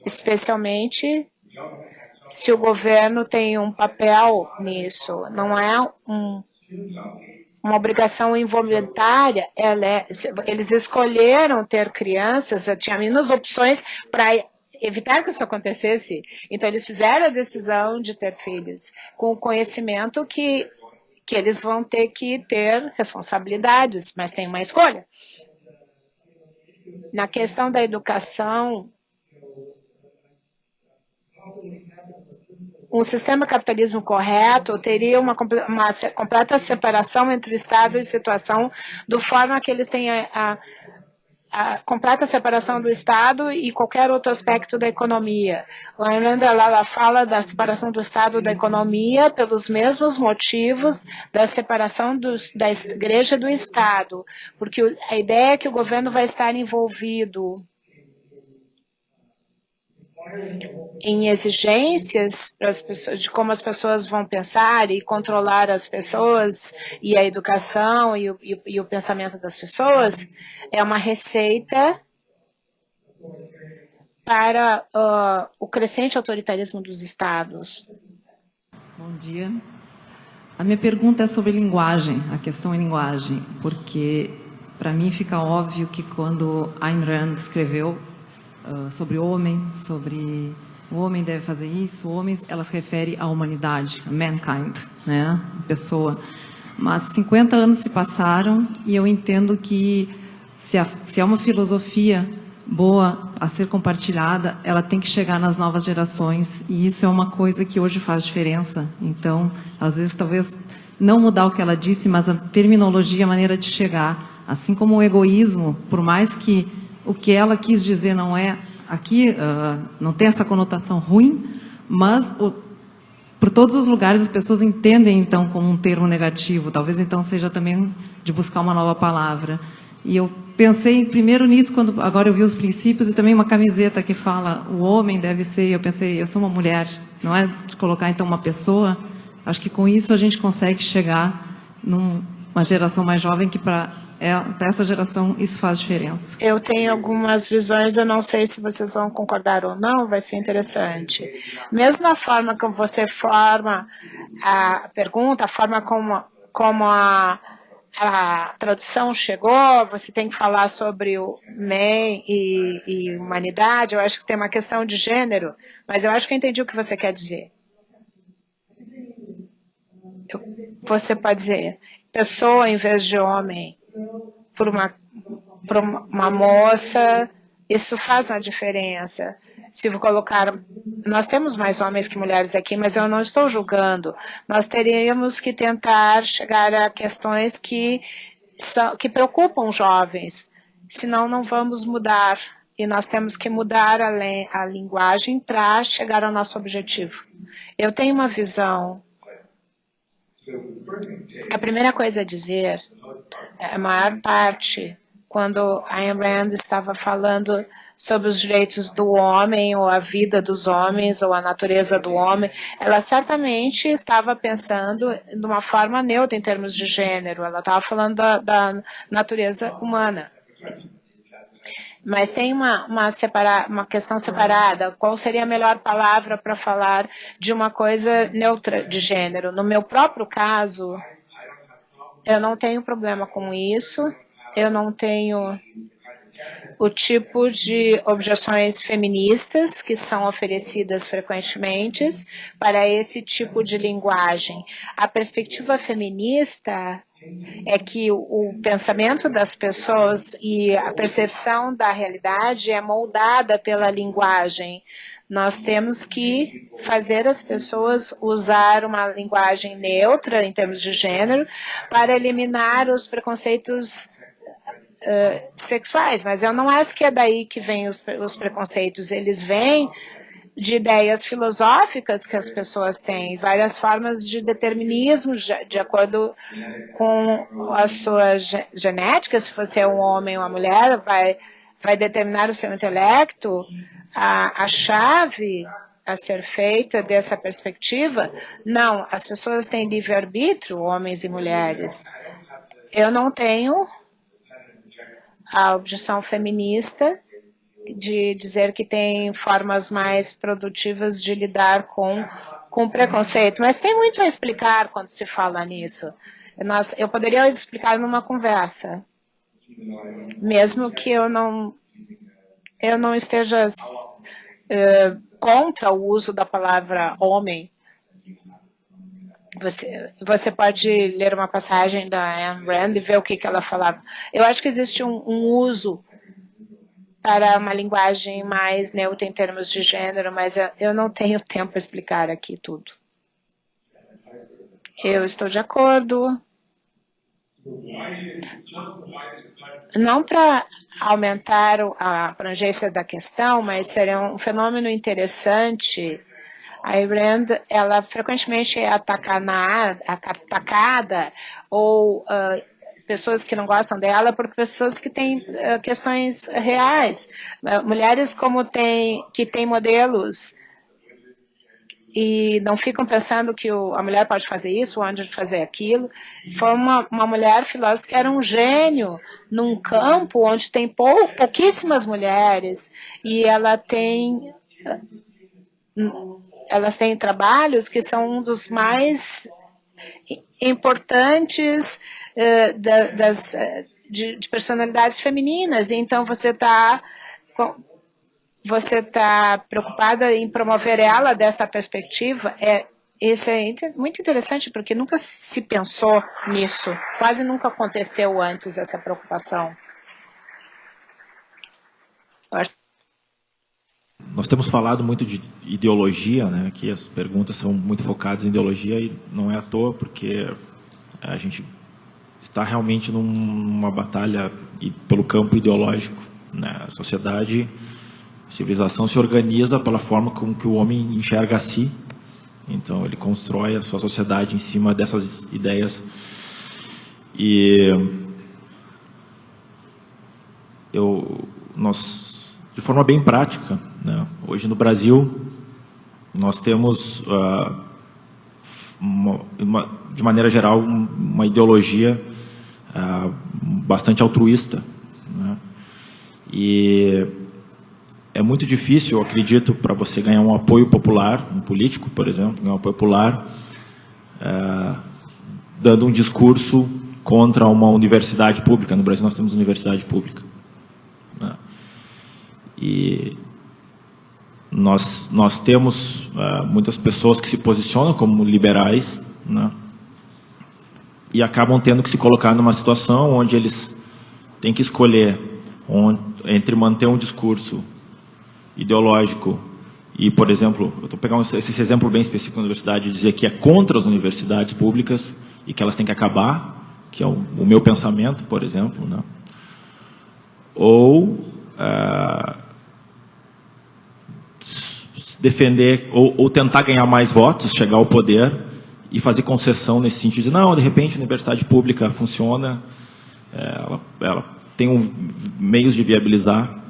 especialmente se o governo tem um papel nisso. Não é uma obrigação involuntária, eles escolheram ter crianças, tinha menos opções para evitar que isso acontecesse. Então, eles fizeram a decisão de ter filhos, com o conhecimento que eles vão ter que ter responsabilidades, mas tem uma escolha. Na questão da educação, um sistema capitalismo correto teria uma completa separação entre o Estado e situação, do forma que eles têm a a completa separação do Estado e qualquer outro aspecto da economia. A Ayn Rand ela fala da separação do Estado da economia pelos mesmos motivos da separação da Igreja do Estado, porque a ideia é que o governo vai estar envolvido em exigências para as pessoas, de como as pessoas vão pensar e controlar as pessoas e a educação e o pensamento das pessoas, é uma receita para o crescente autoritarismo dos estados. Bom dia. A minha pergunta é sobre linguagem, a questão é linguagem, porque para mim fica óbvio que quando Ayn Rand escreveu sobre o homem deve fazer isso, ela se refere à humanidade, a mankind, né, a pessoa. Mas 50 anos se passaram e eu entendo que se é uma filosofia boa a ser compartilhada, ela tem que chegar nas novas gerações e isso é uma coisa que hoje faz diferença. Então, às vezes, talvez não mudar o que ela disse, mas a terminologia, a maneira de chegar. Assim como o egoísmo, por mais que o que ela quis dizer não é aqui, não tem essa conotação ruim, mas por todos os lugares as pessoas entendem então como um termo negativo, talvez então seja também de buscar uma nova palavra. E eu pensei primeiro nisso, quando agora eu vi os princípios, e também uma camiseta que fala o homem deve ser, eu pensei, eu sou uma mulher, não é de colocar então uma pessoa. Acho que com isso a gente consegue chegar numa geração mais jovem que para essa geração isso faz diferença. Eu tenho algumas visões, eu não sei se vocês vão concordar ou não, vai ser interessante. Mesmo na forma como você forma a pergunta, a forma como a tradução chegou, você tem que falar sobre o man e humanidade, eu acho que tem uma questão de gênero, mas eu acho que eu entendi o que você quer dizer. Você pode dizer pessoa em vez de homem, por uma moça, isso faz uma diferença. Se vou colocar, nós temos mais homens que mulheres aqui, mas eu não estou julgando. Nós teríamos que tentar chegar a questões que preocupam jovens, senão não vamos mudar. E nós temos que mudar a linguagem para chegar ao nosso objetivo. Eu tenho uma visão. A primeira coisa a dizer, a maior parte, quando Ayn Rand estava falando sobre os direitos do homem, ou a vida dos homens, ou a natureza do homem, ela certamente estava pensando de uma forma neutra em termos de gênero, ela estava falando da natureza humana. Mas tem uma questão separada. Qual seria a melhor palavra para falar de uma coisa neutra de gênero? No meu próprio caso, eu não tenho problema com isso. Eu não tenho o tipo de objeções feministas que são oferecidas frequentemente para esse tipo de linguagem. A perspectiva feminista é que o pensamento das pessoas e a percepção da realidade é moldada pela linguagem. Nós temos que fazer as pessoas usar uma linguagem neutra em termos de gênero para eliminar os preconceitos sexuais. Mas eu não acho que é daí que vêm os preconceitos. Eles vêm de ideias filosóficas que as pessoas têm, várias formas de determinismo de acordo com a sua genética. Se você é um homem ou uma mulher, vai determinar o seu intelecto. A chave a ser feita dessa perspectiva, não, as pessoas têm livre-arbítrio, homens e mulheres. Eu não tenho a objeção feminista de dizer que tem formas mais produtivas de lidar com preconceito, mas tem muito a explicar quando se fala nisso. Eu poderia explicar numa conversa, mesmo que eu não esteja contra o uso da palavra homem. Você pode ler uma passagem da Ayn Rand e ver o que ela falava. Eu acho que existe um uso para uma linguagem mais neutra em termos de gênero, mas eu não tenho tempo para explicar aqui tudo. Eu estou de acordo. não para aumentar a abrangência da questão, mas seria um fenômeno interessante. A Ayn Rand, ela frequentemente é atacada ou pessoas que não gostam dela por pessoas que têm questões reais. Mulheres que têm modelos e não ficam pensando que a mulher pode fazer isso, ou onde fazer aquilo. Foi uma mulher filósofa que era um gênio num campo onde tem pouquíssimas mulheres, e elas têm trabalhos que são um dos mais importantes de personalidades femininas. Então, você está preocupada em promover ela dessa perspectiva. Isso é muito interessante, porque nunca se pensou nisso. Quase nunca aconteceu antes essa preocupação. Nós temos falado muito de ideologia, né? Aqui as perguntas são muito focadas em ideologia e não é à toa, porque a gente está realmente numa batalha pelo campo ideológico, né? A sociedade, a civilização se organiza pela forma como que o homem enxerga a si. Então ele constrói a sua sociedade em cima dessas ideias. E nós, de forma bem prática, né? Hoje no Brasil nós temos de maneira geral uma ideologia bastante altruísta, né? E é muito difícil, eu acredito, para você ganhar um apoio popular, um político, por exemplo, ganhar um apoio popular, dando um discurso contra uma universidade pública. No Brasil nós temos universidade pública, né? E nós temos muitas pessoas que se posicionam como liberais, né? E acabam tendo que se colocar numa situação onde eles têm que escolher entre manter um discurso ideológico e, por exemplo, eu estou pegando esse exemplo bem específico da universidade, dizer que é contra as universidades públicas e que elas têm que acabar, que é o meu pensamento, por exemplo, né? Ou defender ou tentar ganhar mais votos, chegar ao poder e fazer concessão nesse sentido de, não, de repente a universidade pública funciona, ela tem meios de viabilizar,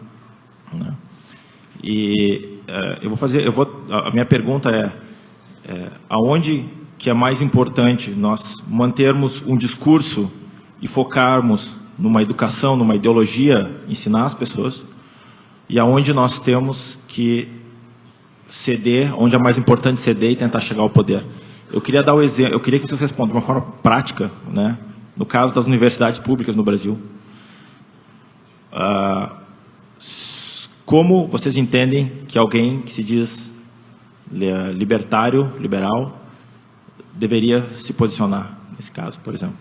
né? E a minha pergunta aonde que é mais importante nós mantermos um discurso e focarmos numa educação, numa ideologia, ensinar as pessoas, e aonde nós temos que ceder, onde é mais importante ceder e tentar chegar ao poder. Eu queria dar o exemplo, eu queria que vocês respondam de uma forma prática, né? No caso das universidades públicas no Brasil, como vocês entendem que alguém que se diz liberal, deveria se posicionar nesse caso, por exemplo?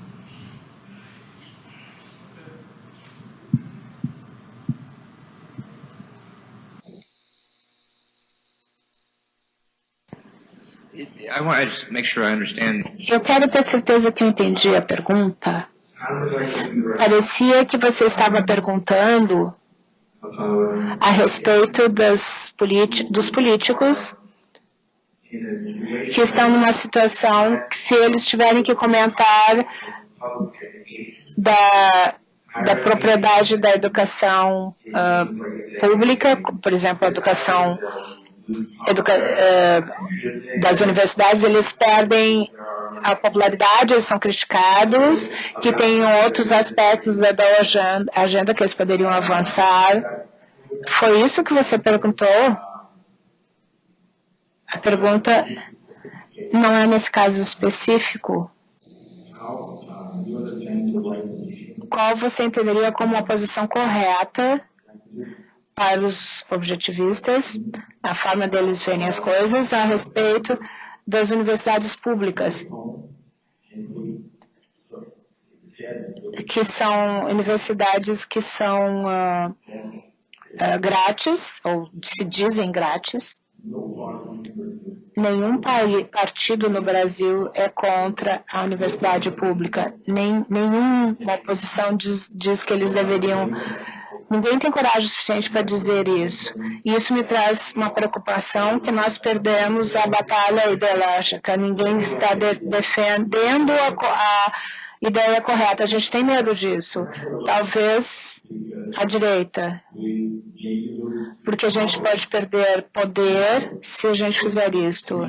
I want to just make sure I understand. Eu quero ter certeza que eu entendi a pergunta. Parecia que você estava perguntando a respeito dos políticos que estão numa situação que, se eles tiverem que comentar da propriedade da educação pública, por exemplo, a educação das universidades, eles perdem a popularidade, eles são criticados, que tem outros aspectos da agenda que eles poderiam avançar. Foi isso que você perguntou? A pergunta não é nesse caso específico. Qual você entenderia como uma posição correta para os objetivistas, a forma deles verem as coisas a respeito das universidades públicas, que são universidades que são grátis, ou se dizem grátis, nenhum partido no Brasil é contra a universidade pública. Nenhuma oposição diz que eles deveriam. Ninguém tem coragem suficiente para dizer isso. E isso me traz uma preocupação que nós perdemos a batalha ideológica. Ninguém está defendendo a ideia correta. A gente tem medo disso. Talvez a direita. Porque a gente pode perder poder se a gente fizer isto.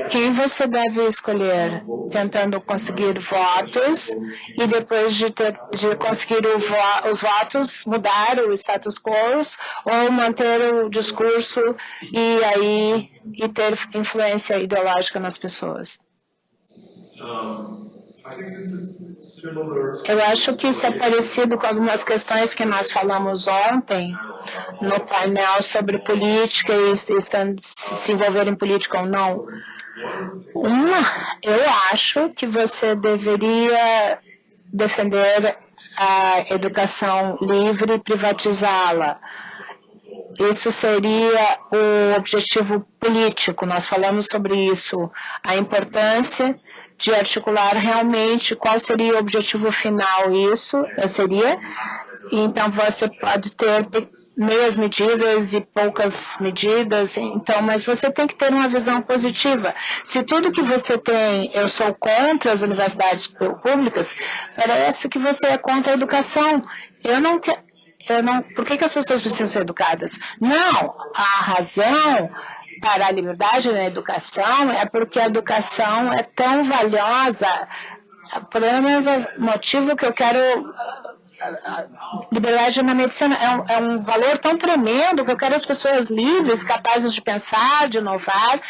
Quem você deve escolher? Tentando conseguir votos e depois de conseguir os votos, mudar o status quo ou manter o discurso e ter influência ideológica nas pessoas? Eu acho que isso é parecido com algumas questões que nós falamos ontem no painel sobre política e se envolver em política ou não. Eu acho que você deveria defender a educação livre e privatizá-la. Isso seria o objetivo político, nós falamos sobre isso, a importância de articular realmente qual seria o objetivo final. Isso seria, então você pode ter meias medidas e poucas medidas, então, mas você tem que ter uma visão positiva. Se tudo que você tem, eu sou contra as universidades públicas, parece que você é contra a educação. Por que as pessoas precisam ser educadas? Não, a razão para a liberdade na educação é porque a educação é tão valiosa. Por menos o motivo que eu quero liberdade na medicina é um valor tão tremendo que eu quero as pessoas livres, capazes de pensar, de inovar,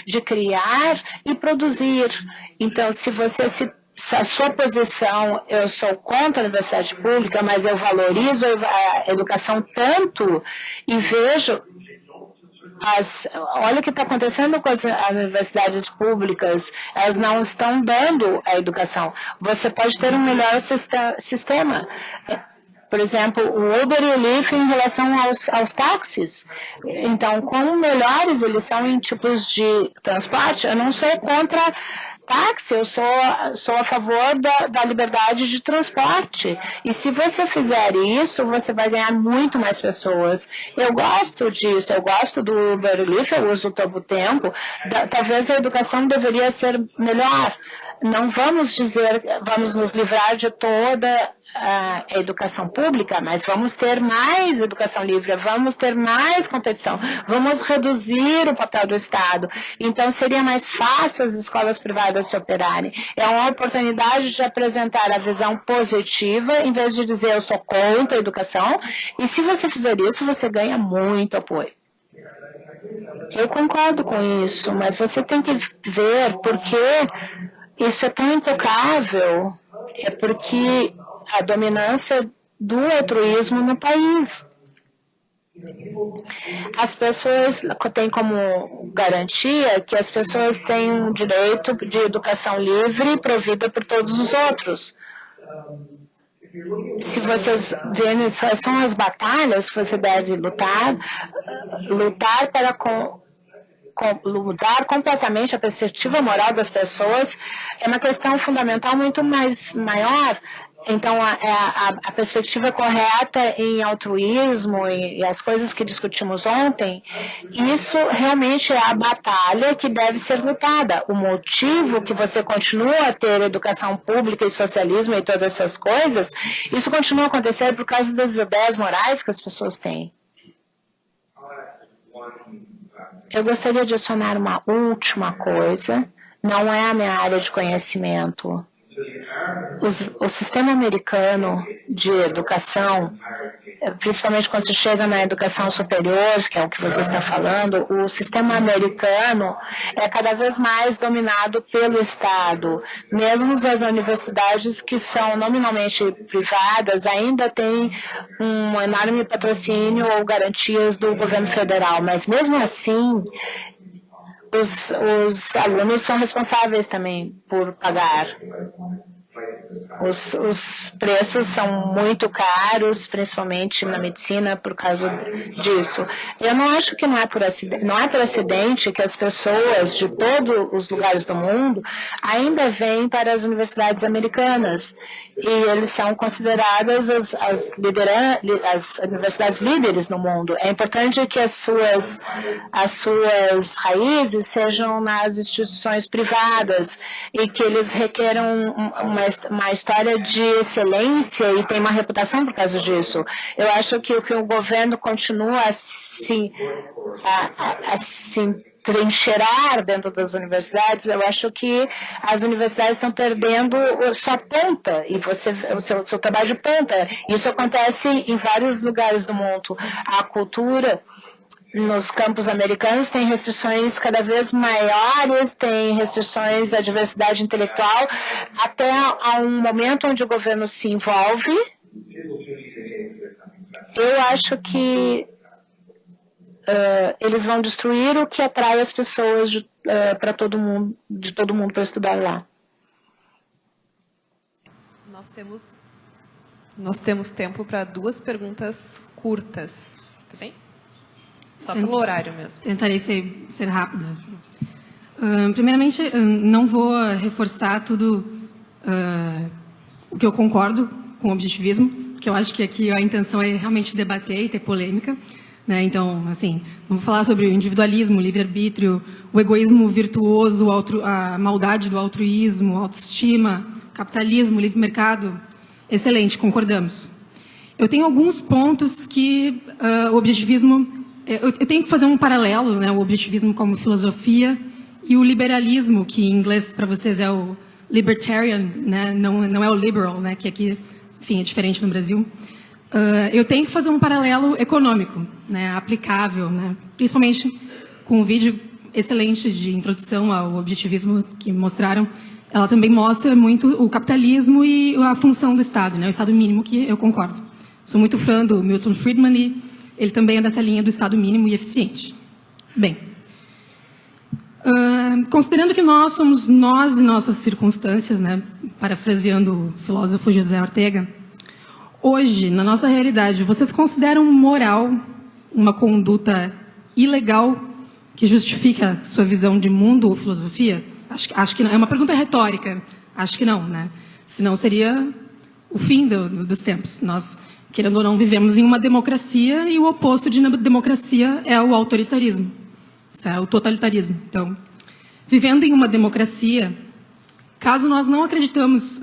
de criar e produzir. Então, se a sua posição, eu sou contra a universidade pública, mas eu valorizo a educação tanto e vejo olha o que está acontecendo com as universidades públicas, elas não estão dando a educação. Você pode ter um melhor sistema. Por exemplo, o Uber e o Lyft em relação aos táxis. Então, como melhores eles são em tipos de transporte, eu não sou contra táxi, eu sou a favor da liberdade de transporte. E se você fizer isso, você vai ganhar muito mais pessoas. Eu gosto disso, eu gosto do Uber e Lyft, eu uso todo o tempo. Talvez a educação deveria ser melhor. Não vamos nos livrar de toda a educação pública, mas vamos ter mais educação livre, vamos ter mais competição, vamos reduzir o papel do Estado. Então, seria mais fácil as escolas privadas se operarem. É uma oportunidade de apresentar a visão positiva, em vez de dizer eu sou contra a educação, e se você fizer isso, você ganha muito apoio. Eu concordo com isso, mas você tem que ver por que isso é tão intocável. É porque a dominância do altruísmo no país. As pessoas têm como garantia que as pessoas têm um direito de educação livre provida por todos os outros. Se vocês verem, são as batalhas que você deve lutar para mudar completamente a perspectiva moral das pessoas é uma questão fundamental muito maior. Então, a perspectiva correta em altruísmo e as coisas que discutimos ontem, isso realmente é a batalha que deve ser lutada. O motivo que você continua a ter educação pública e socialismo e todas essas coisas, isso continua a acontecer por causa das ideias morais que as pessoas têm. Eu gostaria de adicionar uma última coisa, não é a minha área de conhecimento. O sistema americano de educação, principalmente quando se chega na educação superior, que é o que você está falando, o sistema americano é cada vez mais dominado pelo Estado. Mesmo as universidades que são nominalmente privadas ainda têm um enorme patrocínio ou garantias do governo federal, mas mesmo assim, os alunos são responsáveis também por pagar. Os preços são muito caros, principalmente na medicina, por causa disso. Eu não acho que não é por acidente que as pessoas de todos os lugares do mundo ainda vêm para as universidades americanas. E eles são consideradas as universidades líderes no mundo. É importante que as suas raízes sejam nas instituições privadas e que eles requeram uma história de excelência e tem uma reputação por causa disso. Eu acho que o governo continua a se trincheirar dentro das universidades. Eu acho que as universidades estão perdendo sua ponta e o seu trabalho de ponta. Isso acontece em vários lugares do mundo. A cultura nos campos americanos tem restrições cada vez maiores, tem restrições à diversidade intelectual, até a um momento onde o governo se envolve. Eu acho que eles vão destruir o que atrai as pessoas de todo mundo para estudar lá. Nós temos tempo para 2 perguntas curtas. Está bem? Só pelo horário mesmo. Tentarei ser rápida. Primeiramente, não vou reforçar tudo o que eu concordo com o objetivismo, porque eu acho que aqui a intenção é realmente debater e ter polêmica. Né? Então, assim, vamos falar sobre o individualismo, o livre-arbítrio, o egoísmo virtuoso, a maldade do altruísmo, a autoestima, capitalismo, livre mercado. Excelente, concordamos. Eu tenho alguns pontos que o objetivismo... Eu tenho que fazer um paralelo, né, o objetivismo como filosofia e o liberalismo, que em inglês para vocês é o libertarian, né, não é o liberal, né, que aqui, enfim, é diferente no Brasil. Eu tenho que fazer um paralelo econômico, né, aplicável, né, principalmente com o vídeo excelente de introdução ao objetivismo que mostraram. Ela também mostra muito o capitalismo e a função do Estado, né, o Estado mínimo, que eu concordo. Sou muito fã do Milton Friedman e ele também é dessa linha do Estado mínimo e eficiente. Bem, considerando que nós somos nós e nossas circunstâncias, né, parafraseando o filósofo José Ortega, hoje, na nossa realidade, vocês consideram moral uma conduta ilegal que justifica sua visão de mundo ou filosofia? Acho que não. É uma pergunta retórica. Acho que não, né? Senão seria o fim dos tempos. Nós, querendo ou não, vivemos em uma democracia e o oposto de democracia é o autoritarismo, é o totalitarismo. Então, vivendo em uma democracia, caso nós não acreditemos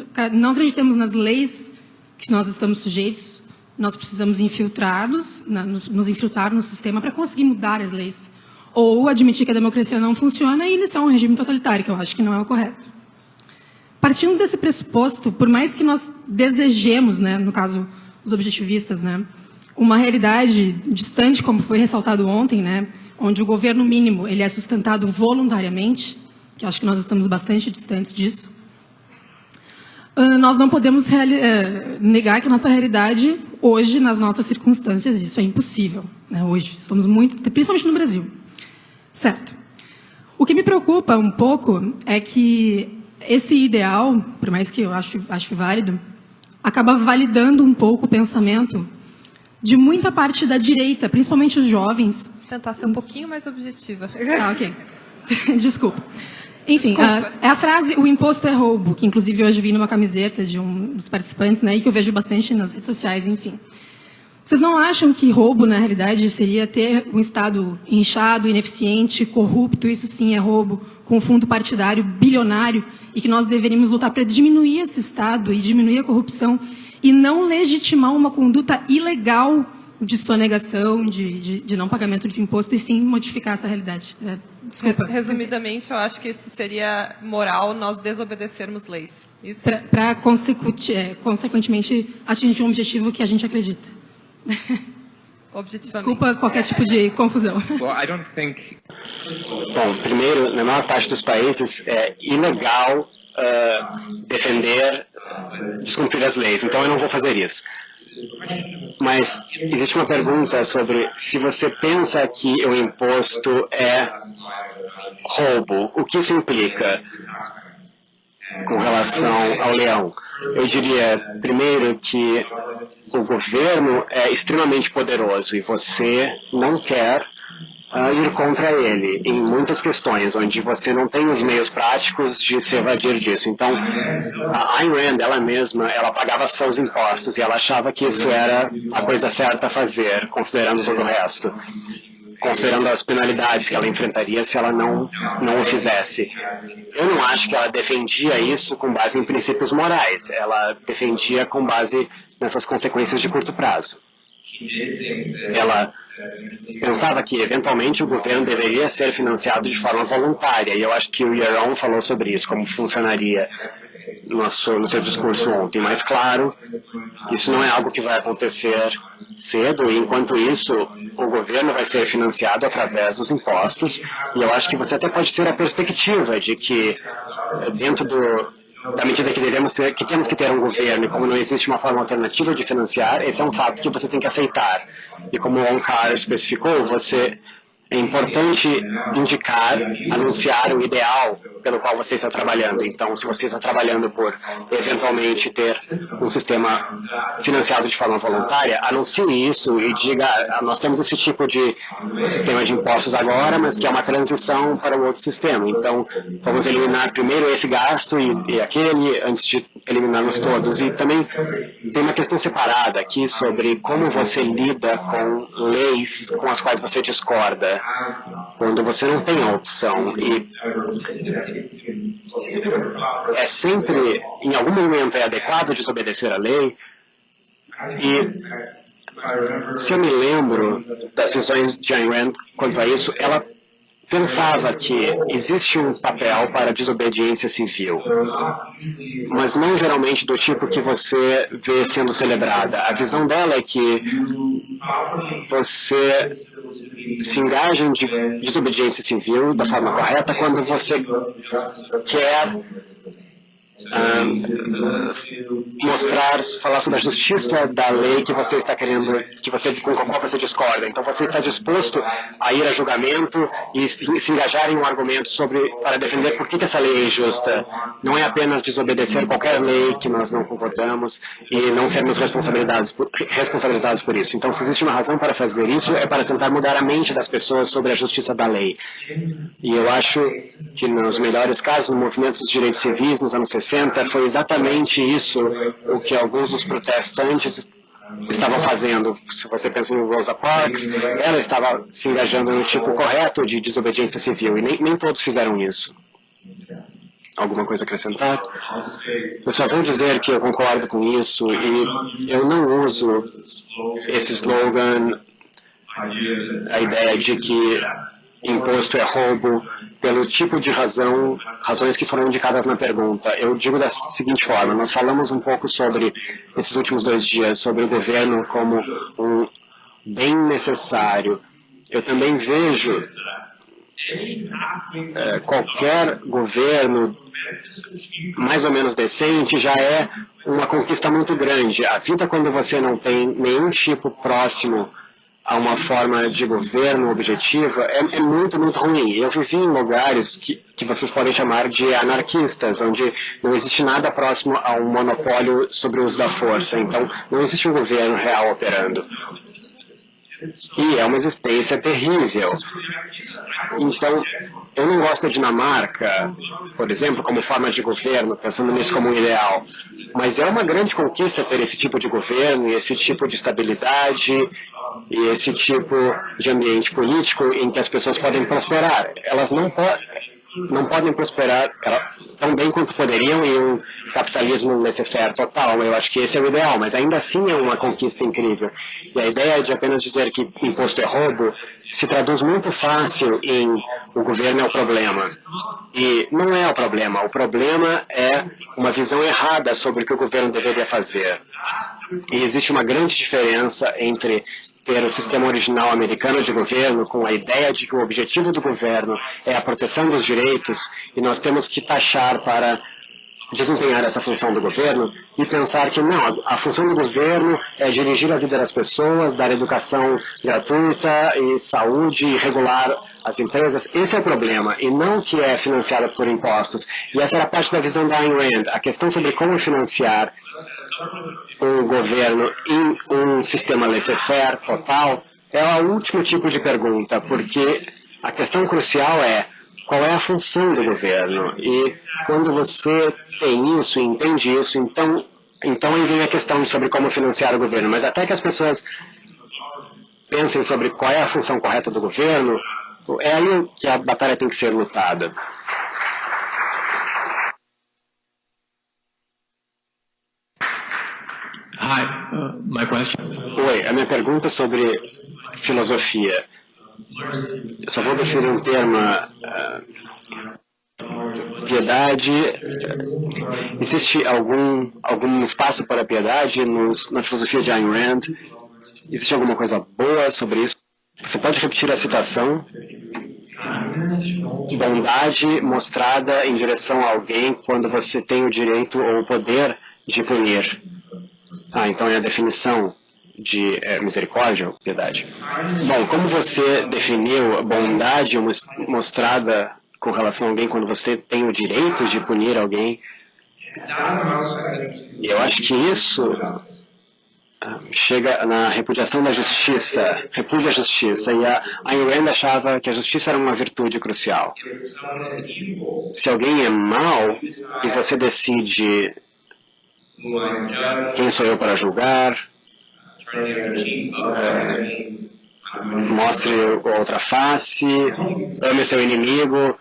nas leis que nós estamos sujeitos, nós precisamos nos infiltrar no sistema para conseguir mudar as leis. Ou admitir que a democracia não funciona e iniciar um regime totalitário, que eu acho que não é o correto. Partindo desse pressuposto, por mais que nós desejemos, né, no caso os objetivistas, né, uma realidade distante, como foi ressaltado ontem, né, onde o governo mínimo ele é sustentado voluntariamente, que eu acho que nós estamos bastante distantes disso, nós não podemos negar que a nossa realidade, hoje, nas nossas circunstâncias, isso é impossível. Né, hoje, estamos muito, principalmente no Brasil. Certo. O que me preocupa um pouco é que esse ideal, por mais que eu acho válido, acaba validando um pouco o pensamento de muita parte da direita, principalmente os jovens. Vou tentar ser um pouquinho mais objetiva. Ah, ok. Desculpa. Enfim, é a frase, o imposto é roubo, que inclusive hoje vi numa camiseta de um dos participantes, né, e que eu vejo bastante nas redes sociais, enfim. Vocês não acham que roubo, na realidade, seria ter um Estado inchado, ineficiente, corrupto, isso sim é roubo, com fundo partidário bilionário, e que nós deveríamos lutar para diminuir esse Estado e diminuir a corrupção, e não legitimar uma conduta ilegal de sonegação, de não pagamento de imposto, e sim modificar essa realidade? Desculpa. Resumidamente, eu acho que esse seria moral nós desobedecermos leis. Isso? Para, consequentemente, atingir um objetivo que a gente acredita. Desculpa qualquer tipo de confusão. Well, I don't think... Bom, primeiro, na maior parte dos países é ilegal descumprir as leis, então eu não vou fazer isso. Mas existe uma pergunta sobre se você pensa que o imposto é roubo, o que isso implica com relação ao leão? Eu diria, primeiro, que o governo é extremamente poderoso e você não quer ir contra ele em muitas questões, onde você não tem os meios práticos de se evadir disso. Então, a Ayn Rand, ela mesma, ela pagava seus impostos e ela achava que isso era a coisa certa a fazer, considerando todo o resto, considerando as penalidades que ela enfrentaria se ela não o fizesse. Eu não acho que ela defendia isso com base em princípios morais, ela defendia com base nessas consequências de curto prazo. Ela pensava que, eventualmente, o governo deveria ser financiado de forma voluntária, e eu acho que o Yaron falou sobre isso, como funcionaria no seu discurso ontem. Mas, claro, isso não é algo que vai acontecer cedo, e, enquanto isso, o governo vai ser financiado através dos impostos, e eu acho que você até pode ter a perspectiva de que, dentro da medida que temos que ter um governo, e como não existe uma forma alternativa de financiar, esse é um fato que você tem que aceitar. E como o Onkar especificou, é importante indicar, anunciar o ideal pelo qual você está trabalhando. Então, se você está trabalhando por, eventualmente, ter um sistema financiado de forma voluntária, anuncie isso e diga, nós temos esse tipo de sistema de impostos agora, mas que é uma transição para o outro sistema. Então, vamos eliminar primeiro esse gasto e aquele, antes de eliminarmos todos. E também tem uma questão separada aqui sobre como você lida com leis com as quais você discorda, quando você não tem a opção. E é sempre, em algum momento, é adequado desobedecer a lei. E se eu me lembro das visões de Ayn Rand quanto a isso, ela pensava que existe um papel para a desobediência civil, mas não geralmente do tipo que você vê sendo celebrada. A visão dela é que você se engaja em desobediência civil da forma correta quando você quer falar sobre a justiça da lei que você está querendo, com a qual você discorda. Então você está disposto a ir a julgamento e se engajar em um argumento para defender por que essa lei é injusta. Não é apenas desobedecer qualquer lei que nós não concordamos e não sermos responsabilizados por isso. Então, se existe uma razão para fazer isso, é para tentar mudar a mente das pessoas sobre a justiça da lei. E eu acho que nos melhores casos, no movimento dos direitos civis, nos anos 60, foi exatamente isso o que alguns dos protestantes estavam fazendo. Se você pensa em Rosa Parks, ela estava se engajando no tipo correto de desobediência civil, e nem todos fizeram isso. Alguma coisa a acrescentar? Eu só vou dizer que eu concordo com isso, e eu não uso esse slogan, a ideia de que imposto é roubo, pelo tipo de razões que foram indicadas na pergunta. Eu digo da seguinte forma: nós falamos um pouco sobre, esses últimos 2 dias, sobre o governo como um bem necessário. Eu também vejo qualquer governo mais ou menos decente já é uma conquista muito grande. A vida, quando você não tem nenhum tipo próximo a uma forma de governo objetiva, é muito, muito ruim. Eu vivi em lugares que vocês podem chamar de anarquistas, onde não existe nada próximo a um monopólio sobre o uso da força. Então, não existe um governo real operando. E é uma existência terrível. Então, eu não gosto da Dinamarca, por exemplo, como forma de governo, pensando nisso como um ideal. Mas é uma grande conquista ter esse tipo de governo e esse tipo de estabilidade e esse tipo de ambiente político em que as pessoas podem prosperar. Elas não podem prosperar tão bem quanto poderiam em um capitalismo laissez-faire total. Eu acho que esse é o ideal, mas ainda assim é uma conquista incrível. E a ideia de apenas dizer que imposto é roubo se traduz muito fácil em o governo é o problema. E não é o problema. O problema é uma visão errada sobre o que o governo deveria fazer. E existe uma grande diferença entre ter o sistema original americano de governo, com a ideia de que o objetivo do governo é a proteção dos direitos, e nós temos que taxar para desempenhar essa função do governo, e pensar que não, a função do governo é dirigir a vida das pessoas, dar educação gratuita e saúde, e regular as empresas, esse é o problema, e não que é financiada por impostos. E essa era parte da visão da Ayn Rand, a questão sobre como financiar um governo em um sistema laissez-faire total é o último tipo de pergunta, porque a questão crucial é qual é a função do governo. E quando você tem isso, entende isso, então aí vem a questão sobre como financiar o governo. Mas até que as pessoas pensem sobre qual é a função correta do governo, é aí que a batalha tem que ser lutada. Oi, a minha pergunta é sobre filosofia. Eu só vou definir um termo, piedade. Existe algum espaço para a piedade na filosofia de Ayn Rand? Existe alguma coisa boa sobre isso? Você pode repetir a citação? Bondade mostrada em direção a alguém quando você tem o direito ou o poder de punir. Então é a definição de misericórdia ou piedade. Bom, como você definiu bondade mostrada com relação a alguém quando você tem o direito de punir alguém? Eu acho que isso chega na repudiação da justiça, repudia a justiça, e a Ayn Rand achava que a justiça era uma virtude crucial. Se alguém é mau e você decide quem sou eu para julgar, mostre outra face, ame seu inimigo.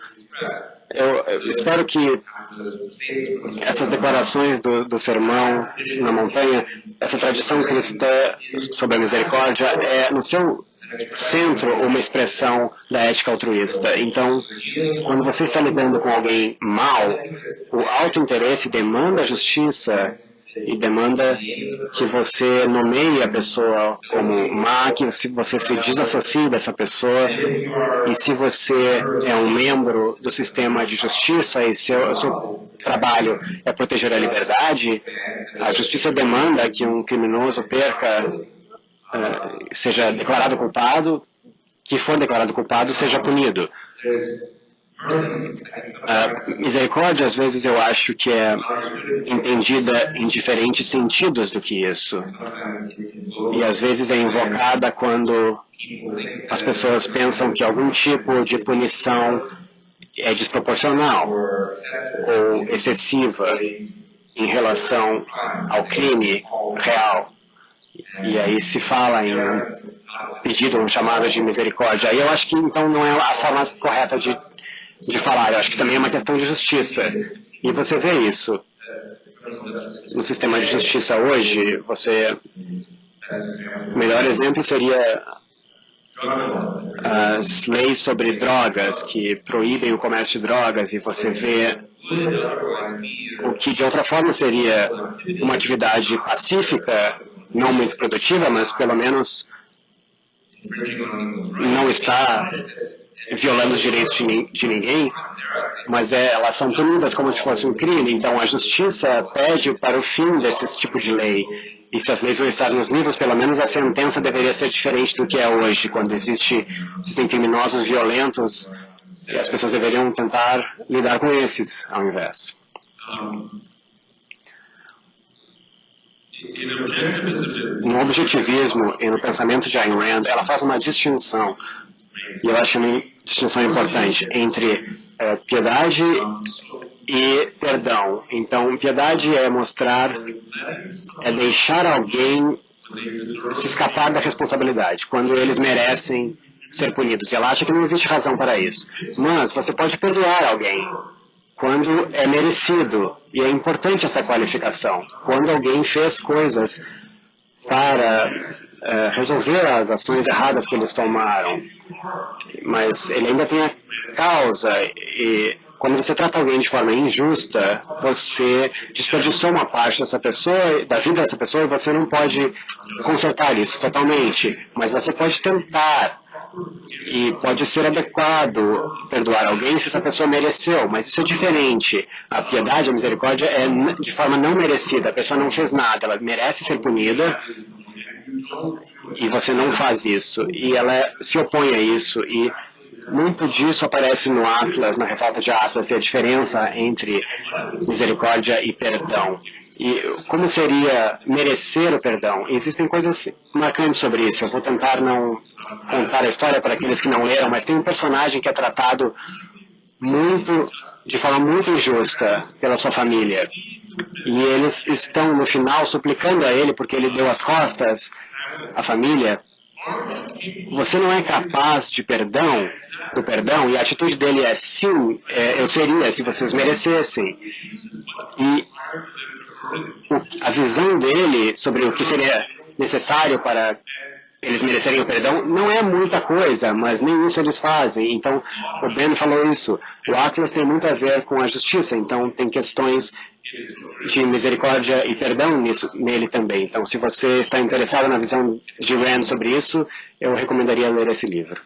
Eu espero que essas declarações do sermão na montanha, essa tradição cristã sobre a misericórdia, é no seu centro uma expressão da ética altruísta. Então, quando você está lidando com alguém mau, o autointeresse demanda justiça e demanda que você nomeie a pessoa como má, que você se desassocie dessa pessoa, e se você é um membro do sistema de justiça e seu trabalho é proteger a liberdade, a justiça demanda que um criminoso seja declarado culpado, que for declarado culpado seja punido. Misericórdia, às vezes, eu acho que é entendida em diferentes sentidos do que isso. E, às vezes, é invocada quando as pessoas pensam que algum tipo de punição é desproporcional ou excessiva em relação ao crime real. E aí se fala em um pedido, um chamado de misericórdia. E eu acho que, então, não é a forma correta de falar. Eu acho que também é uma questão de justiça. E você vê isso no sistema de justiça hoje. O melhor exemplo seria as leis sobre drogas, que proíbem o comércio de drogas, e você vê o que de outra forma seria uma atividade pacífica, não muito produtiva, mas pelo menos não está violando os direitos de ninguém, mas elas são punidas como se fosse um crime. Então a justiça pede para o fim desse tipo de lei. E se as leis vão estar nos livros, pelo menos a sentença deveria ser diferente do que é hoje, quando existem criminosos violentos, e as pessoas deveriam tentar lidar com esses ao invés. No objetivismo e no pensamento de Ayn Rand, ela faz uma distinção, e eu acho uma distinção importante, entre piedade e perdão. Então, piedade é deixar alguém se escapar da responsabilidade, quando eles merecem ser punidos. E ela acha que não existe razão para isso. Mas você pode perdoar alguém quando é merecido. E é importante essa qualificação. Quando alguém fez coisas para resolver as ações erradas que eles tomaram, mas ele ainda tem a causa, e quando você trata alguém de forma injusta, você desperdiçou uma parte dessa pessoa, da vida dessa pessoa, e você não pode consertar isso totalmente, mas você pode tentar, e pode ser adequado perdoar alguém se essa pessoa mereceu, mas isso é diferente. A piedade, a misericórdia é de forma não merecida, a pessoa não fez nada, ela merece ser punida, e você não faz isso, e ela se opõe a isso, e muito disso aparece no Atlas, na Revolta de Atlas, e a diferença entre misericórdia e perdão. E como seria merecer o perdão? Existem coisas marcantes sobre isso. Eu vou tentar não contar a história para aqueles que não leram, mas tem um personagem que é tratado de forma muito injusta pela sua família. E eles estão, no final, suplicando a ele, porque ele deu as costas à família. Você não é capaz do perdão, e a atitude dele é sim, eu seria, se vocês merecessem. E a visão dele sobre o que seria necessário para eles merecerem o perdão não é muita coisa, mas nem isso eles fazem. Então, o Ben falou isso. O Atlas tem muito a ver com a justiça, então tem questões de misericórdia e perdão nele também. Então, se você está interessado na visão de Rand sobre isso, eu recomendaria ler esse livro.